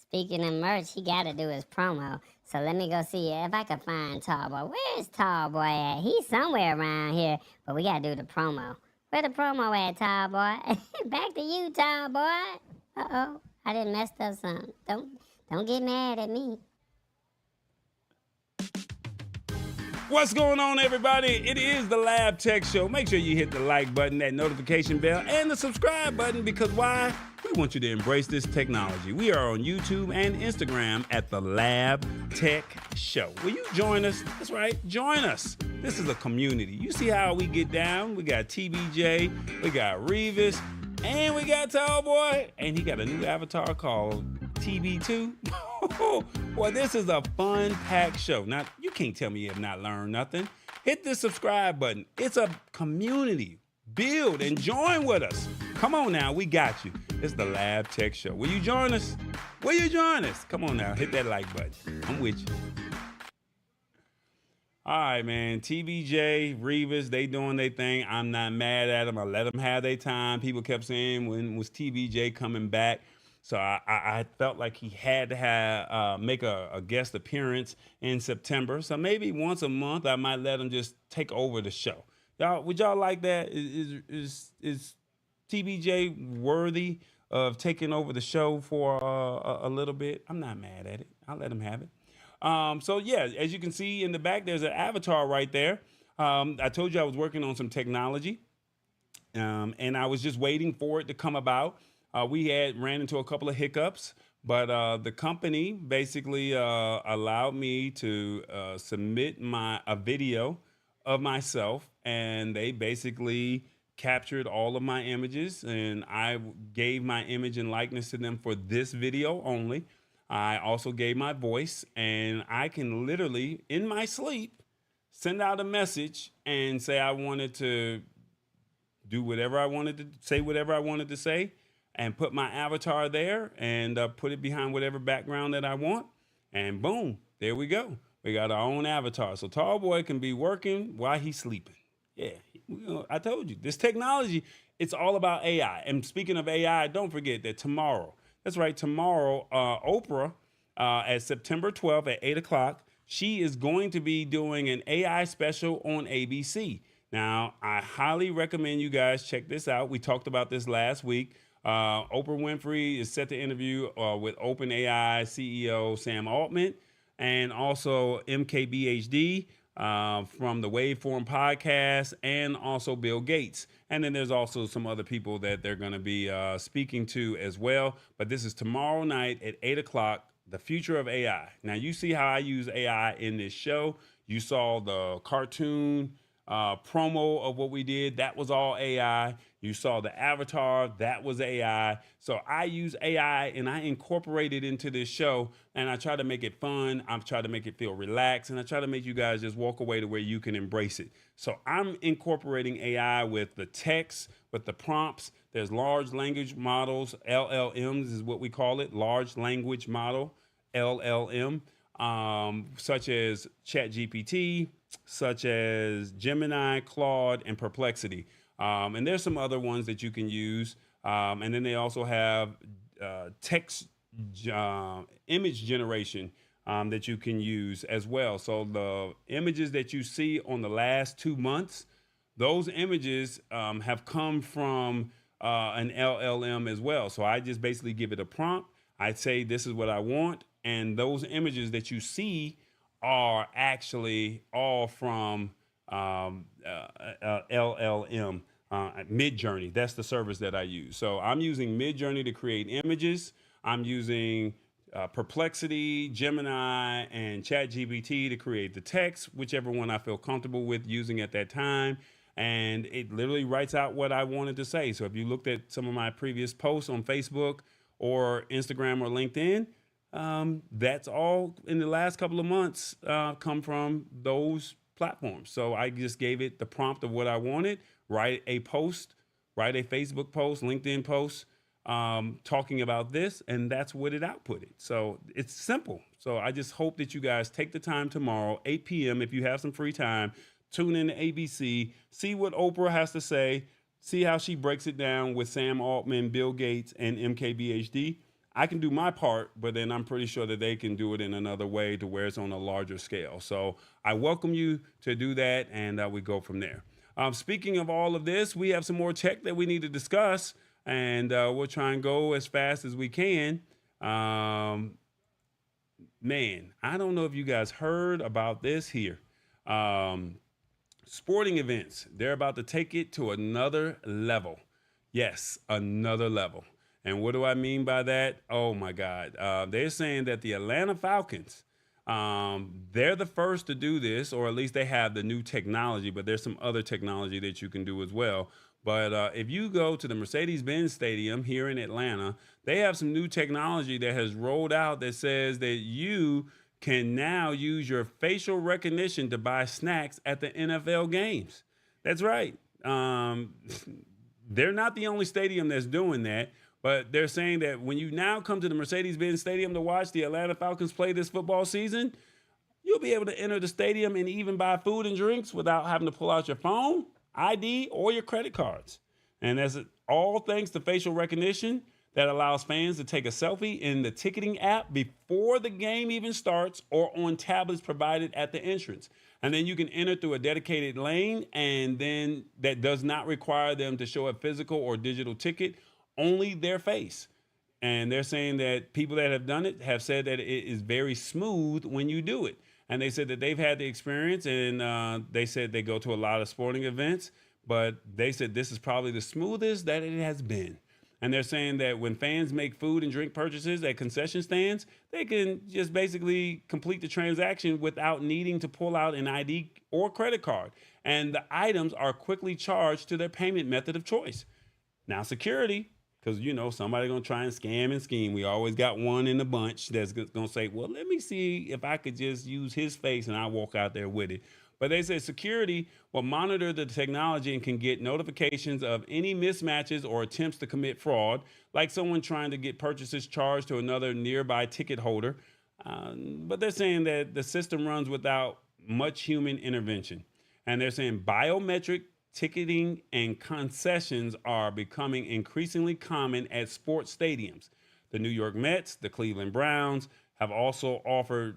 Speaking of merch, he got to do his promo. So let me go see if I can find Tallboy. Where's Tallboy at? He's somewhere around here, but we got to do the promo. Where the promo at, Tallboy? Back to you, Tallboy. Uh-oh, I didn't mess up something. Don't get mad at me. What's going on, everybody? It is the Lab Tech Show. Make sure you hit the like button, that notification bell, and the subscribe button, because why? We want you to embrace this technology. We are on YouTube and Instagram at the Lab Tech Show. Will you join us? That's right, join us. This is a community. You see how we get down? We got TBJ, we got Revis, and we got Tallboy, and he got a new avatar called TB2. Boy, this is a fun-packed show. Now, you can't tell me you have not learned nothing. Hit the subscribe button. It's a community. Build and join with us. Come on now, we got you. It's the Lab Tech Show. Will you join us? Will you join us? Come on now, hit that like button. I'm with you. All right, man. TBJ, Revis, they doing their thing. I'm not mad at them. I let them have their time. People kept saying, when was TBJ coming back? So I felt like he had to make a guest appearance in September. So maybe once a month, I might let him just take over the show. Y'all, would y'all like that? Is TBJ worthy of taking over the show for a little bit? I'm not mad at it. I'll let him have it. So yeah, as you can see in the back, there's an avatar right there. I told you I was working on some technology, and I was just waiting for it to come about. We had ran into a couple of hiccups, but the company basically allowed me to submit a video of myself, and they basically captured all of my images, and I gave my image and likeness to them for this video only. I also gave my voice, and I can literally, in my sleep, send out a message and say I wanted to do whatever I wanted to say, whatever I wanted to say, and put my avatar there and put it behind whatever background that I want. And boom, there we go. We got our own avatar. So Tallboy can be working while he's sleeping. Yeah, I told you, this technology, it's all about AI. And speaking of AI, don't forget that tomorrow, that's right, tomorrow, Oprah, at September 12th at 8 o'clock, she is going to be doing an AI special on ABC. Now, I highly recommend you guys check this out. We talked about this last week. Oprah Winfrey is set to interview with OpenAI CEO Sam Altman, and also MKBHD from the Waveform podcast, and also Bill Gates. And then there's also some other people that they're going to be speaking to as well. But this is tomorrow night at 8 o'clock, the future of AI. Now, you see how I use AI in this show. You saw the cartoon promo of what we did, that was all AI. You saw the avatar, that was AI. So I use AI and I incorporate it into this show, and I try to make it fun. I try to make it feel relaxed, and I try to make you guys just walk away to where you can embrace it. So I'm incorporating AI with the text, with the prompts. There's large language models, LLMs is what we call it, large language model, LLM, such as ChatGPT, such as Gemini, Claude, and Perplexity. And there's some other ones that you can use. And then they also have text image generation that you can use as well. So the images that you see on the last 2 months, those images have come from an LLM as well. So I just basically give it a prompt. I say, this is what I want. And those images that you see are actually all from LLM, Midjourney. That's the service that I use. So I'm using Midjourney to create images. I'm using Perplexity, Gemini, and ChatGPT to create the text, whichever one I feel comfortable with using at that time. And it literally writes out what I wanted to say. So if you looked at some of my previous posts on Facebook or Instagram or LinkedIn, that's all in the last couple of months come from those platforms. So I just gave it the prompt of what I wanted, write a post, write a Facebook post, LinkedIn post, talking about this, and that's what it outputted. So it's simple. So I just hope that you guys take the time tomorrow, 8 p.m. if you have some free time, tune in to ABC, see what Oprah has to say, see how she breaks it down with Sam Altman, Bill Gates, and MKBHD. I can do my part, but then I'm pretty sure that they can do it in another way to where it's on a larger scale. So I welcome you to do that, and we go from there. Speaking of all of this, we have some more tech that we need to discuss, and we'll try and go as fast as we can. Man, I don't know if you guys heard about this here. Sporting events, they're about to take it to another level. Yes, another level. And what do I mean by that? Oh my God. They're saying that the Atlanta Falcons, they're the first to do this, or at least they have the new technology, but there's some other technology that you can do as well. But if you go to the Mercedes-Benz Stadium here in Atlanta, they have some new technology that has rolled out that says that you can now use your facial recognition to buy snacks at the NFL games. That's right. They're not the only stadium that's doing that. But they're saying that when you now come to the Mercedes-Benz Stadium to watch the Atlanta Falcons play this football season, you'll be able to enter the stadium and even buy food and drinks without having to pull out your phone, ID, or your credit cards. And that's all thanks to facial recognition that allows fans to take a selfie in the ticketing app before the game even starts or on tablets provided at the entrance. And then you can enter through a dedicated lane, and then that does not require them to show a physical or digital ticket, only their face. And they're saying that people that have done it have said that it is very smooth when you do it. And they said that they've had the experience, and they said they go to a lot of sporting events, but they said this is probably the smoothest that it has been. And they're saying that when fans make food and drink purchases at concession stands, they can just basically complete the transaction without needing to pull out an ID or credit card. And the items are quickly charged to their payment method of choice. Now, security, because, you know, somebody going to try and scam and scheme. We always got one in the bunch that's going to say, well, let me see if I could just use his face and I'll walk out there with it. But they say security will monitor the technology and can get notifications of any mismatches or attempts to commit fraud, like someone trying to get purchases charged to another nearby ticket holder. But they're saying that the system runs without much human intervention. And they're saying biometric ticketing and concessions are becoming increasingly common at sports stadiums. The New York Mets, the Cleveland Browns have also offered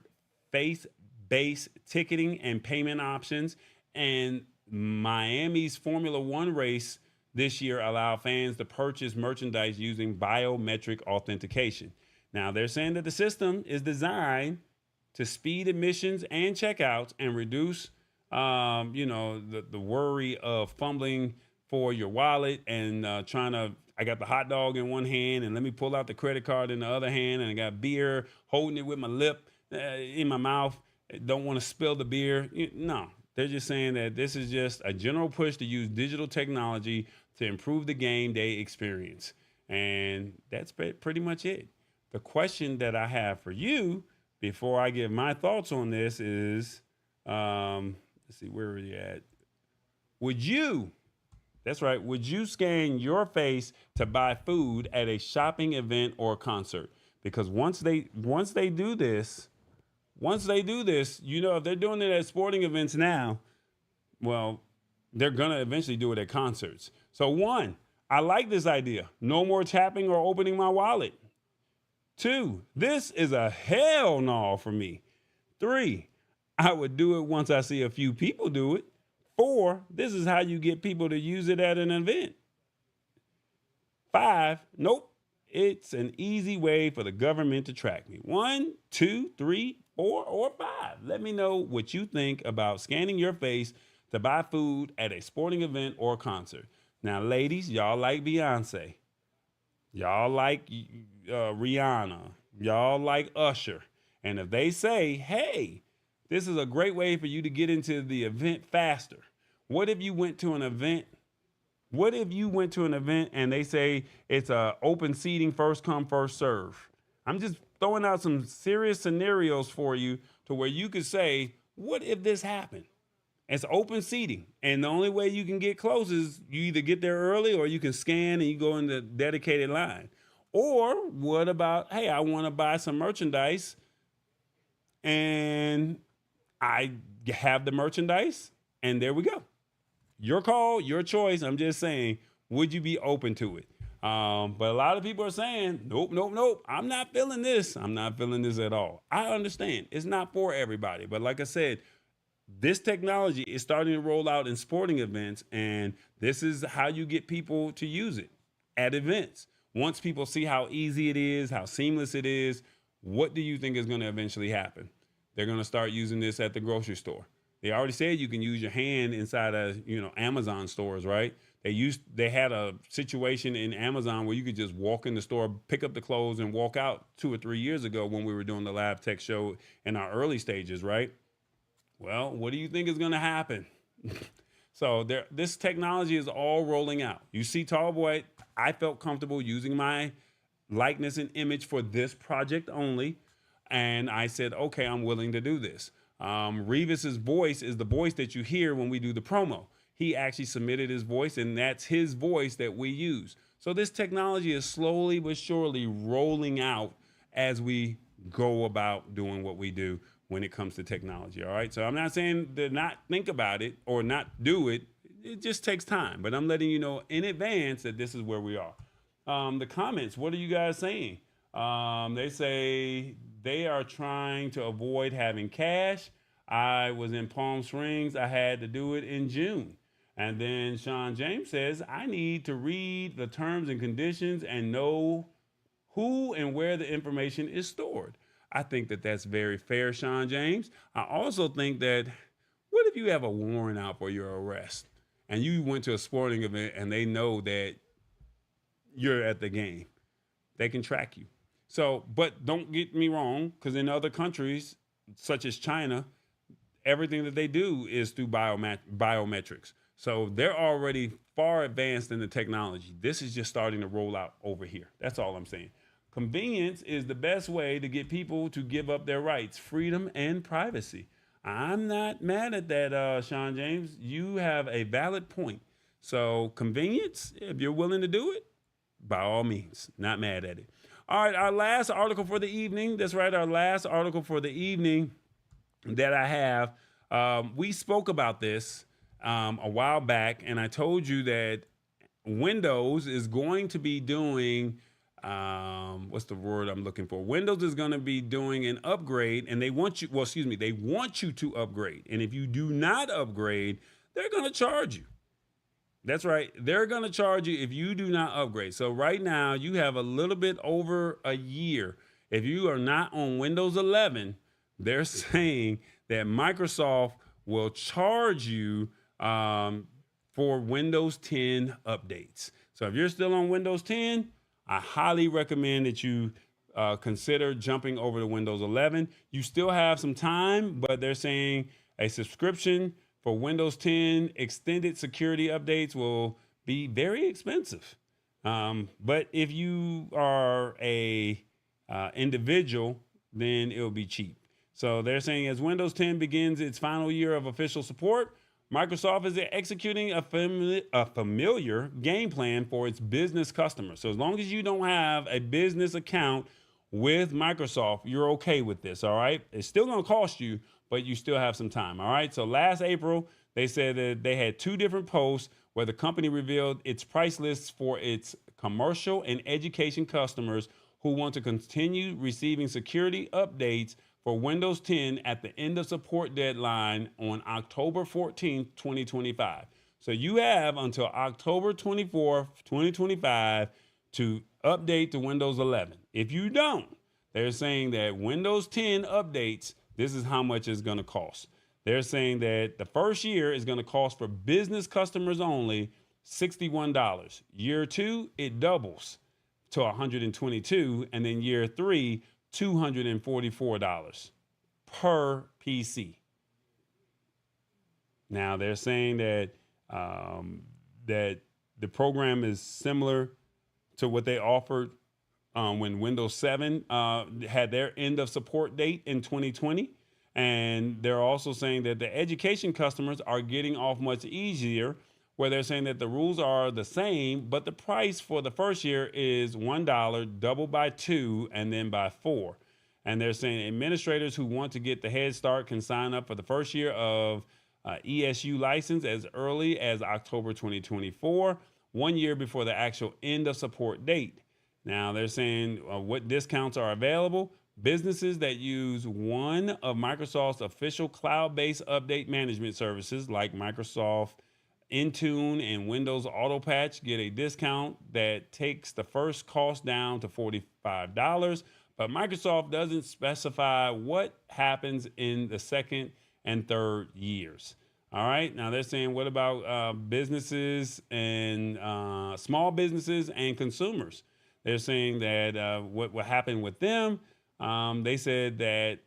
face-based ticketing and payment options. And Miami's Formula One race this year allowed fans to purchase merchandise using biometric authentication. Now, they're saying that the system is designed to speed admissions and checkouts and reduce the worry of fumbling for your wallet and I got the hot dog in one hand and let me pull out the credit card in the other hand, and I got beer holding it with my lip in my mouth. Don't want to spill the beer. No, They're just saying that this is just a general push to use digital technology to improve the game day experience. And that's pretty much it. The question that I have for you before I give my thoughts on this is, let's see, where are you at? That's right, would you scan your face to buy food at a shopping event or concert? Because once they do this, you know, if they're doing it at sporting events now, well, they're gonna eventually do it at concerts. So one, I like this idea. No more tapping or opening my wallet. Two, this is a hell no for me. Three, I would do it once I see a few people do it. Four, this is how you get people to use it at an event. Five, nope. It's an easy way for the government to track me. 1, 2, 3, 4, or 5. Let me know what you think about scanning your face to buy food at a sporting event or concert. Now, ladies, y'all like Beyonce. Y'all like Rihanna. Y'all like Usher. And if they say, hey, this is a great way for you to get into the event faster. What if you went to an event? What if you went to an event and they say it's a open seating, first come, first serve? I'm just throwing out some serious scenarios for you to where you could say, what if this happened? It's open seating, and the only way you can get close is you either get there early or you can scan and you go in the dedicated line. Or what about, hey, I want to buy some merchandise and I have the merchandise, and there we go. Your call, your choice. I'm just saying, would you be open to it? But a lot of people are saying, nope. I'm not feeling this. I'm not feeling this at all. I understand. It's not for everybody. But like I said, this technology is starting to roll out in sporting events, and this is how you get people to use it at events. Once people see how easy it is, how seamless it is, what do you think is going to eventually happen? They're going to start using this at the grocery store. They already said you can use your hand inside of, Amazon stores, right? They had a situation in Amazon where you could just walk in the store, pick up the clothes, and walk out 2 or 3 years ago when we were doing the Lab Tech show in our early stages, right? Well, what do you think is going to happen? So this technology is all rolling out. You see, Tallboy, I felt comfortable using my likeness and image for this project only. And I said, okay, I'm willing to do this. Revis's voice is the voice that you hear when we do the promo. He actually submitted his voice, and that's his voice that we use. So this technology is slowly but surely rolling out as we go about doing what we do when it comes to technology. All right. So I'm not saying to not think about it or not do it. It just takes time. But I'm letting you know in advance that this is where we are. The comments, what are you guys saying? They say they are trying to avoid having cash. I was in Palm Springs. I had to do it in June. And then Sean James says, I need to read the terms and conditions and know who and where the information is stored. I think that that's very fair, Sean James. I also think that what if you have a warrant out for your arrest and you went to a sporting event and they know that you're at the game? They can track you. So, but don't get me wrong, because in other countries, such as China, everything that they do is through biometrics. So they're already far advanced in the technology. This is just starting to roll out over here. That's all I'm saying. Convenience is the best way to get people to give up their rights, freedom, and privacy. I'm not mad at that, Sean James. You have a valid point. So convenience, if you're willing to do it, by all means, not mad at it. All right, our last article for the evening. That's right, our last article for the evening that I have. We spoke about this a while back, and I told you that Windows is going to be doing, what's the word I'm looking for? Windows is going to be doing an upgrade, and they want you to upgrade. And if you do not upgrade, they're going to charge you. That's right. They're going to charge you if you do not upgrade. So right now you have a little bit over a year. If you are not on Windows 11, they're saying that Microsoft will charge you for Windows 10 updates. So if you're still on Windows 10, I highly recommend that you consider jumping over to Windows 11. You still have some time, but they're saying a subscription for Windows 10, extended security updates will be very expensive. But if you are a individual, then it'll be cheap. So they're saying as Windows 10 begins its final year of official support, Microsoft is executing a familiar game plan for its business customers. So as long as you don't have a business account with Microsoft, you're okay with this, all right? It's still going to cost you, but you still have some time, all right? So last April, they said that they had 2 different posts where the company revealed its price lists for its commercial and education customers who want to continue receiving security updates for Windows 10 at the end of support deadline on October 14th, 2025. So you have until October 24th, 2025 to update to Windows 11. If you don't, they're saying that Windows 10 updates, this is how much it's going to cost. They're saying that the first year is going to cost for business customers only $61. Year 2, it doubles to $122, and then year 3, $244 per PC. Now they're saying that that the program is similar to what they offered when Windows 7 had their end of support date in 2020. And they're also saying that the education customers are getting off much easier, where they're saying that the rules are the same, but the price for the first year is $1, doubled by 2, and then by 4. And they're saying administrators who want to get the head start can sign up for the first year of ESU license as early as October 2024, 1 year before the actual end of support date. Now they're saying what discounts are available. Businesses that use one of Microsoft's official cloud-based update management services like Microsoft Intune and Windows Auto Patch get a discount that takes the first cost down to $45, but Microsoft doesn't specify what happens in the second and third years. All right, now they're saying what about businesses and small businesses and consumers? They're saying that what happened with them, they said that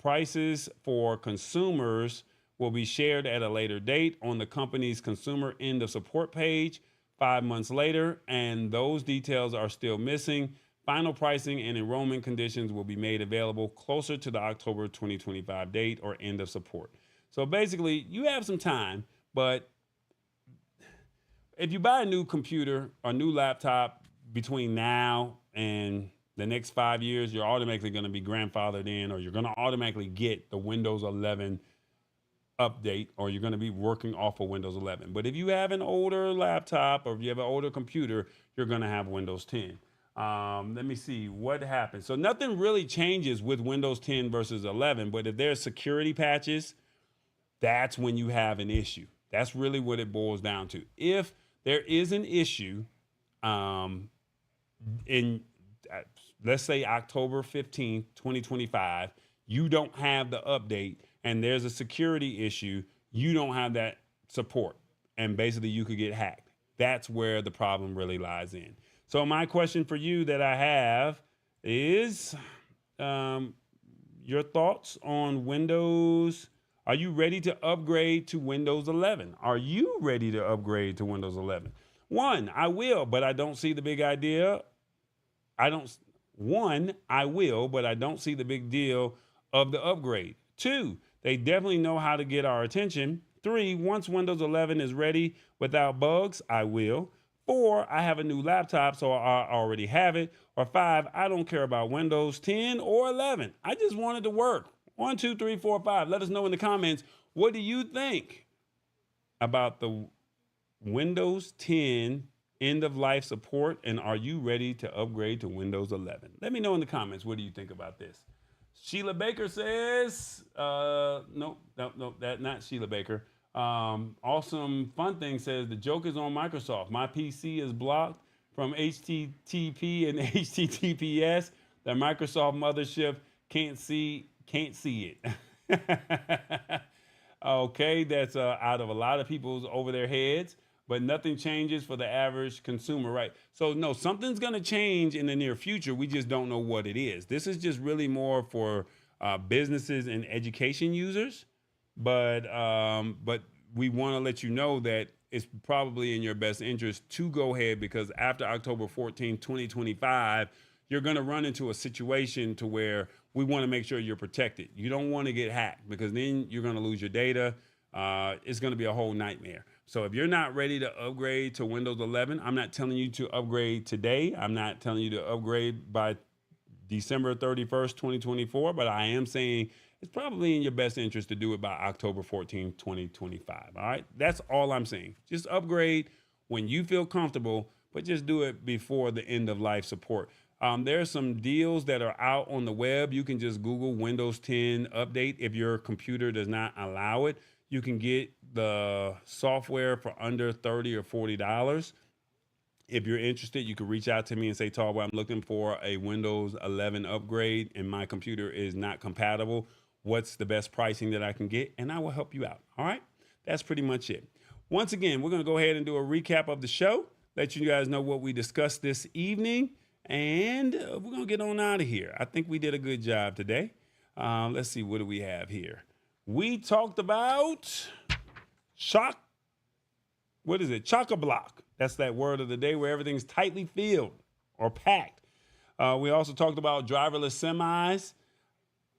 prices for consumers will be shared at a later date on the company's consumer end of support page 5 months later, and those details are still missing. Final pricing and enrollment conditions will be made available closer to the October 2025 date or end of support. So basically, you have some time, but if you buy a new computer or new laptop between now and the next 5 years, you're automatically going to be grandfathered in, or you're going to automatically get the Windows 11 update, or you're going to be working off of Windows 11. But if you have an older laptop or if you have an older computer, you're going to have Windows 10. Let me see what happens. So nothing really changes with Windows 10 versus 11, but if there's security patches, that's when you have an issue. That's really what it boils down to. If there is an issue in, let's say, October 15th, 2025, you don't have the update and there's a security issue, you don't have that support. And basically you could get hacked. That's where the problem really lies in. So my question for you that I have is your thoughts on Windows. Are you ready to upgrade to Windows 11? Are you ready to upgrade to Windows 11? One, I will, but I don't see the big idea. I will, but I don't see the big deal of the upgrade. 2, they definitely know how to get our attention. 3, once Windows 11 is ready without bugs, I will. 4, I have a new laptop, so I already have it. Or 5, I don't care about Windows 10 or 11. I just want it to work. 1, 2, 3, 4, 5. Let us know in the comments, what do you think about the Windows 10 end of life support, and are you ready to upgrade to Windows 11? Let me know in the comments, what do you think about this? Sheila Baker says, nope, that not Sheila Baker. Awesome Fun Thing says, the joke is on Microsoft. My PC is blocked from HTTP and HTTPS. The Microsoft mothership can't see it. Okay, that's out of a lot of people's over their heads, but nothing changes for the average consumer, right? So no, something's going to change in the near future. We just don't know what it is. This is just really more for businesses and education users. but we want to let you know that it's probably in your best interest to go ahead, because after October 14th, 2025, you're going to run into a situation to where we want to make sure you're protected. You don't want to get hacked, because then you're going to lose your data. It's going to be a whole nightmare. So if you're not ready to upgrade to Windows 11, I'm not telling you to upgrade today. I'm not telling you to upgrade by December 31st, 2024, but I am saying it's probably in your best interest to do it by October 14th, 2025. All right. That's all I'm saying. Just upgrade when you feel comfortable, but just do it before the end of life support. There's some deals that are out on the web. You can just Google Windows 10 update. If your computer does not allow it, you can get the software for under $30 or $40. If you're interested, you can reach out to me and say, Tallboy, I'm looking for a Windows 11 upgrade and my computer is not compatible. What's the best pricing that I can get? And I will help you out. All right. That's pretty much it. Once again, we're going to go ahead and do a recap of the show, let you guys know what we discussed this evening, and we're going to get on out of here. I think we did a good job today. Let's see. What do we have here? We talked about Chokablock. That's that word of the day, where everything's tightly filled or packed. We also talked about driverless semis.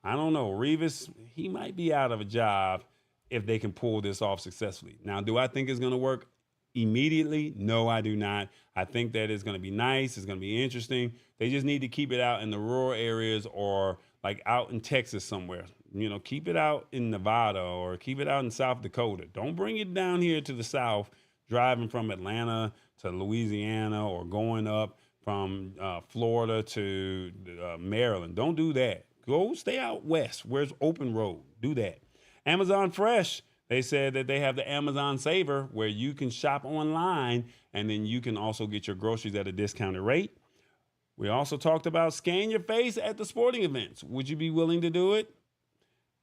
I don't know. Revis, he might be out of a job if they can pull this off successfully. Now, do I think it's going to work immediately? No, I do not. I think that it's going to be nice. It's going to be interesting. They just need to keep it out in the rural areas, or like out in Texas somewhere. You know, keep it out in Nevada or keep it out in South Dakota. Don't bring it down here to the South, driving from Atlanta to Louisiana or going up from Florida to Maryland. Don't do that. Go stay out west. Where's open road? Do that. Amazon Fresh, they said that they have the Amazon Saver, where you can shop online and then you can also get your groceries at a discounted rate. We also talked about scan your face at the sporting events. Would you be willing to do it?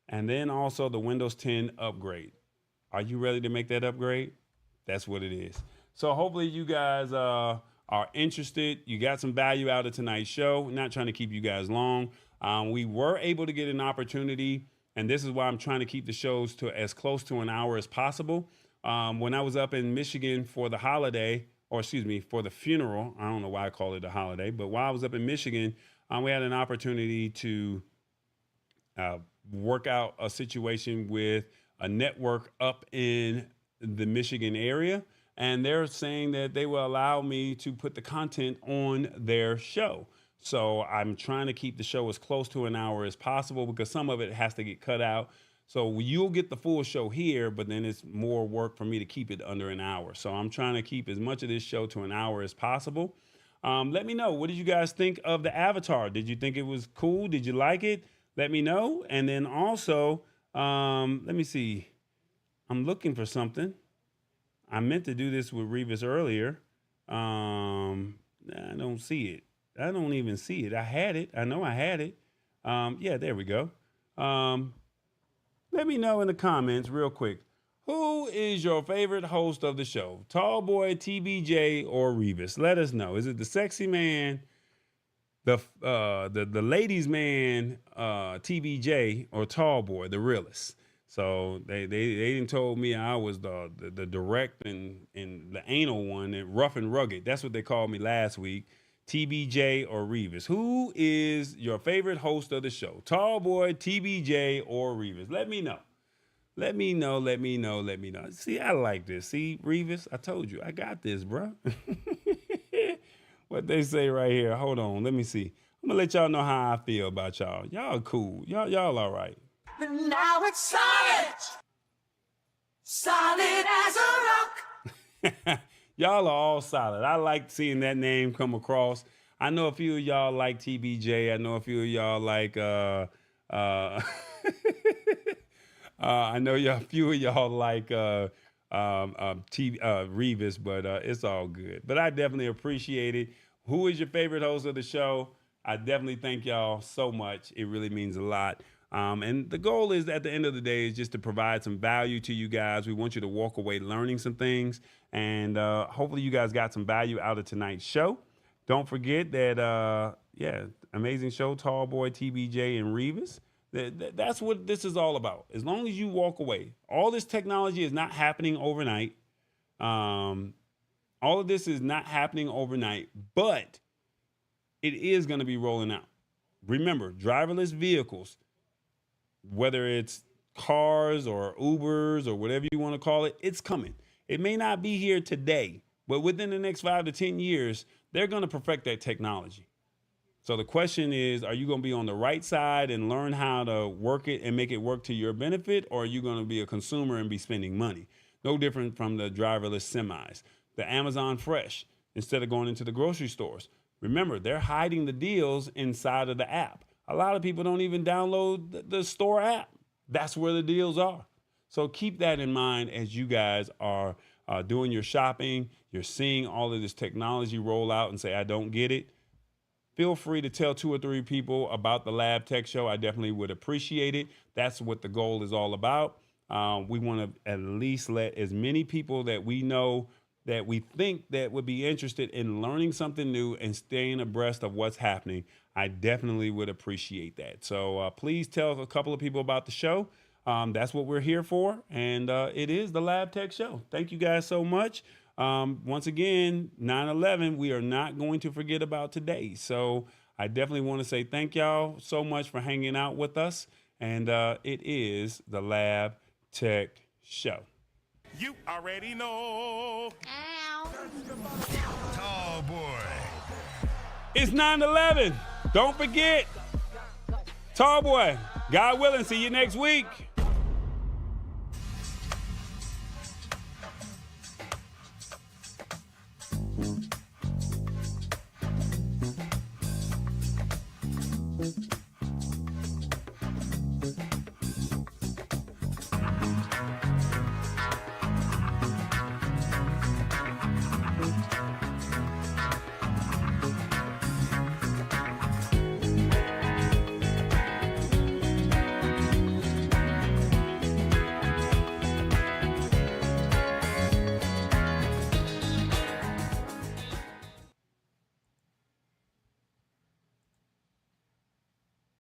And then also the Windows 10 upgrade. Are you ready to make that upgrade? That's what it is. So hopefully you guys are interested. You got some value out of tonight's show. Not trying to keep you guys long. We were able to get an opportunity, and this is why I'm trying to keep the shows to as close to an hour as possible. When I was up in Michigan for the holiday, or excuse me, for the funeral, I don't know why I call it a holiday, but while I was up in Michigan, we had an opportunity to work out a situation with a network up in the Michigan area. And they're saying that they will allow me to put the content on their show. So I'm trying to keep the show as close to an hour as possible, because some of it has to get cut out. So you'll get the full show here, but then it's more work for me to keep it under an hour. So I'm trying to keep as much of this show to an hour as possible. Let me know. What did you guys think of the avatar? Did you think it was cool? Did you like it? Let me know. And then also, let me see. I'm looking for something. I meant to do this with Revis earlier. I don't see it. I don't even see it. I had it. I know I had it. Yeah, there we go. Let me know in the comments real quick. Who is your favorite host of the show? Tallboy, TBJ, or Revis? Let us know. Is it the sexy man, the ladies man, TBJ, or Tallboy, the realist? So they didn't told me I was the direct and the anal one, and rough and rugged. That's what they called me last week. TBJ or Revis? Who is your favorite host of the show? Tallboy, TBJ, or Revis? Let me know. Let me know. Let me know. Let me know. See, I like this. See, Revis, I told you, I got this, bro. What they say right here. Hold on. Let me see. I'm gonna let y'all know how I feel about y'all. Y'all cool. Y'all all right. Now it's solid. Solid as a rock. Y'all are all solid. I like seeing that name come across. I know a few of y'all like TBJ. I know a few of y'all like I know a few of y'all like Revis, but it's all good. But I definitely appreciate it. Who is your favorite host of the show? I definitely thank y'all so much. It really means a lot. And the goal is, at the end of the day, is just to provide some value to you guys. We want you to walk away learning some things. And hopefully you guys got some value out of tonight's show. Don't forget that, amazing show, Tallboy, TBJ, and Revis. That's what this is all about. As long as you walk away, all this technology is not happening overnight. All of this is not happening overnight, but it is going to be rolling out. Remember, driverless vehicles, whether it's cars or Ubers or whatever you want to call it, it's coming. It may not be here today, but within the next 5 to 10 years, they're going to perfect that technology. So the question is, are you going to be on the right side and learn how to work it and make it work to your benefit? Or are you going to be a consumer and be spending money? No different from the driverless semis, the Amazon Fresh, instead of going into the grocery stores. Remember, they're hiding the deals inside of the app. A lot of people don't even download the store app. That's where the deals are. So keep that in mind as you guys are doing your shopping. You're seeing all of this technology roll out and say, I don't get it. Feel free to tell 2 or 3 people about the Lab Tech Show. I definitely would appreciate it. That's what the goal is all about. We want to at least let as many people that we know that we think that would be interested in learning something new and staying abreast of what's happening. I definitely would appreciate that. So please tell a couple of people about the show. That's what we're here for. And it is the Lab Tech Show. Thank you guys so much. Once again, 9/11, we are not going to forget about today. So I definitely want to say thank y'all so much for hanging out with us. And it is the Lab Tech Show. You already know. Tall boy. It's 9/11. Don't forget. Tall boy. God willing, see you next week.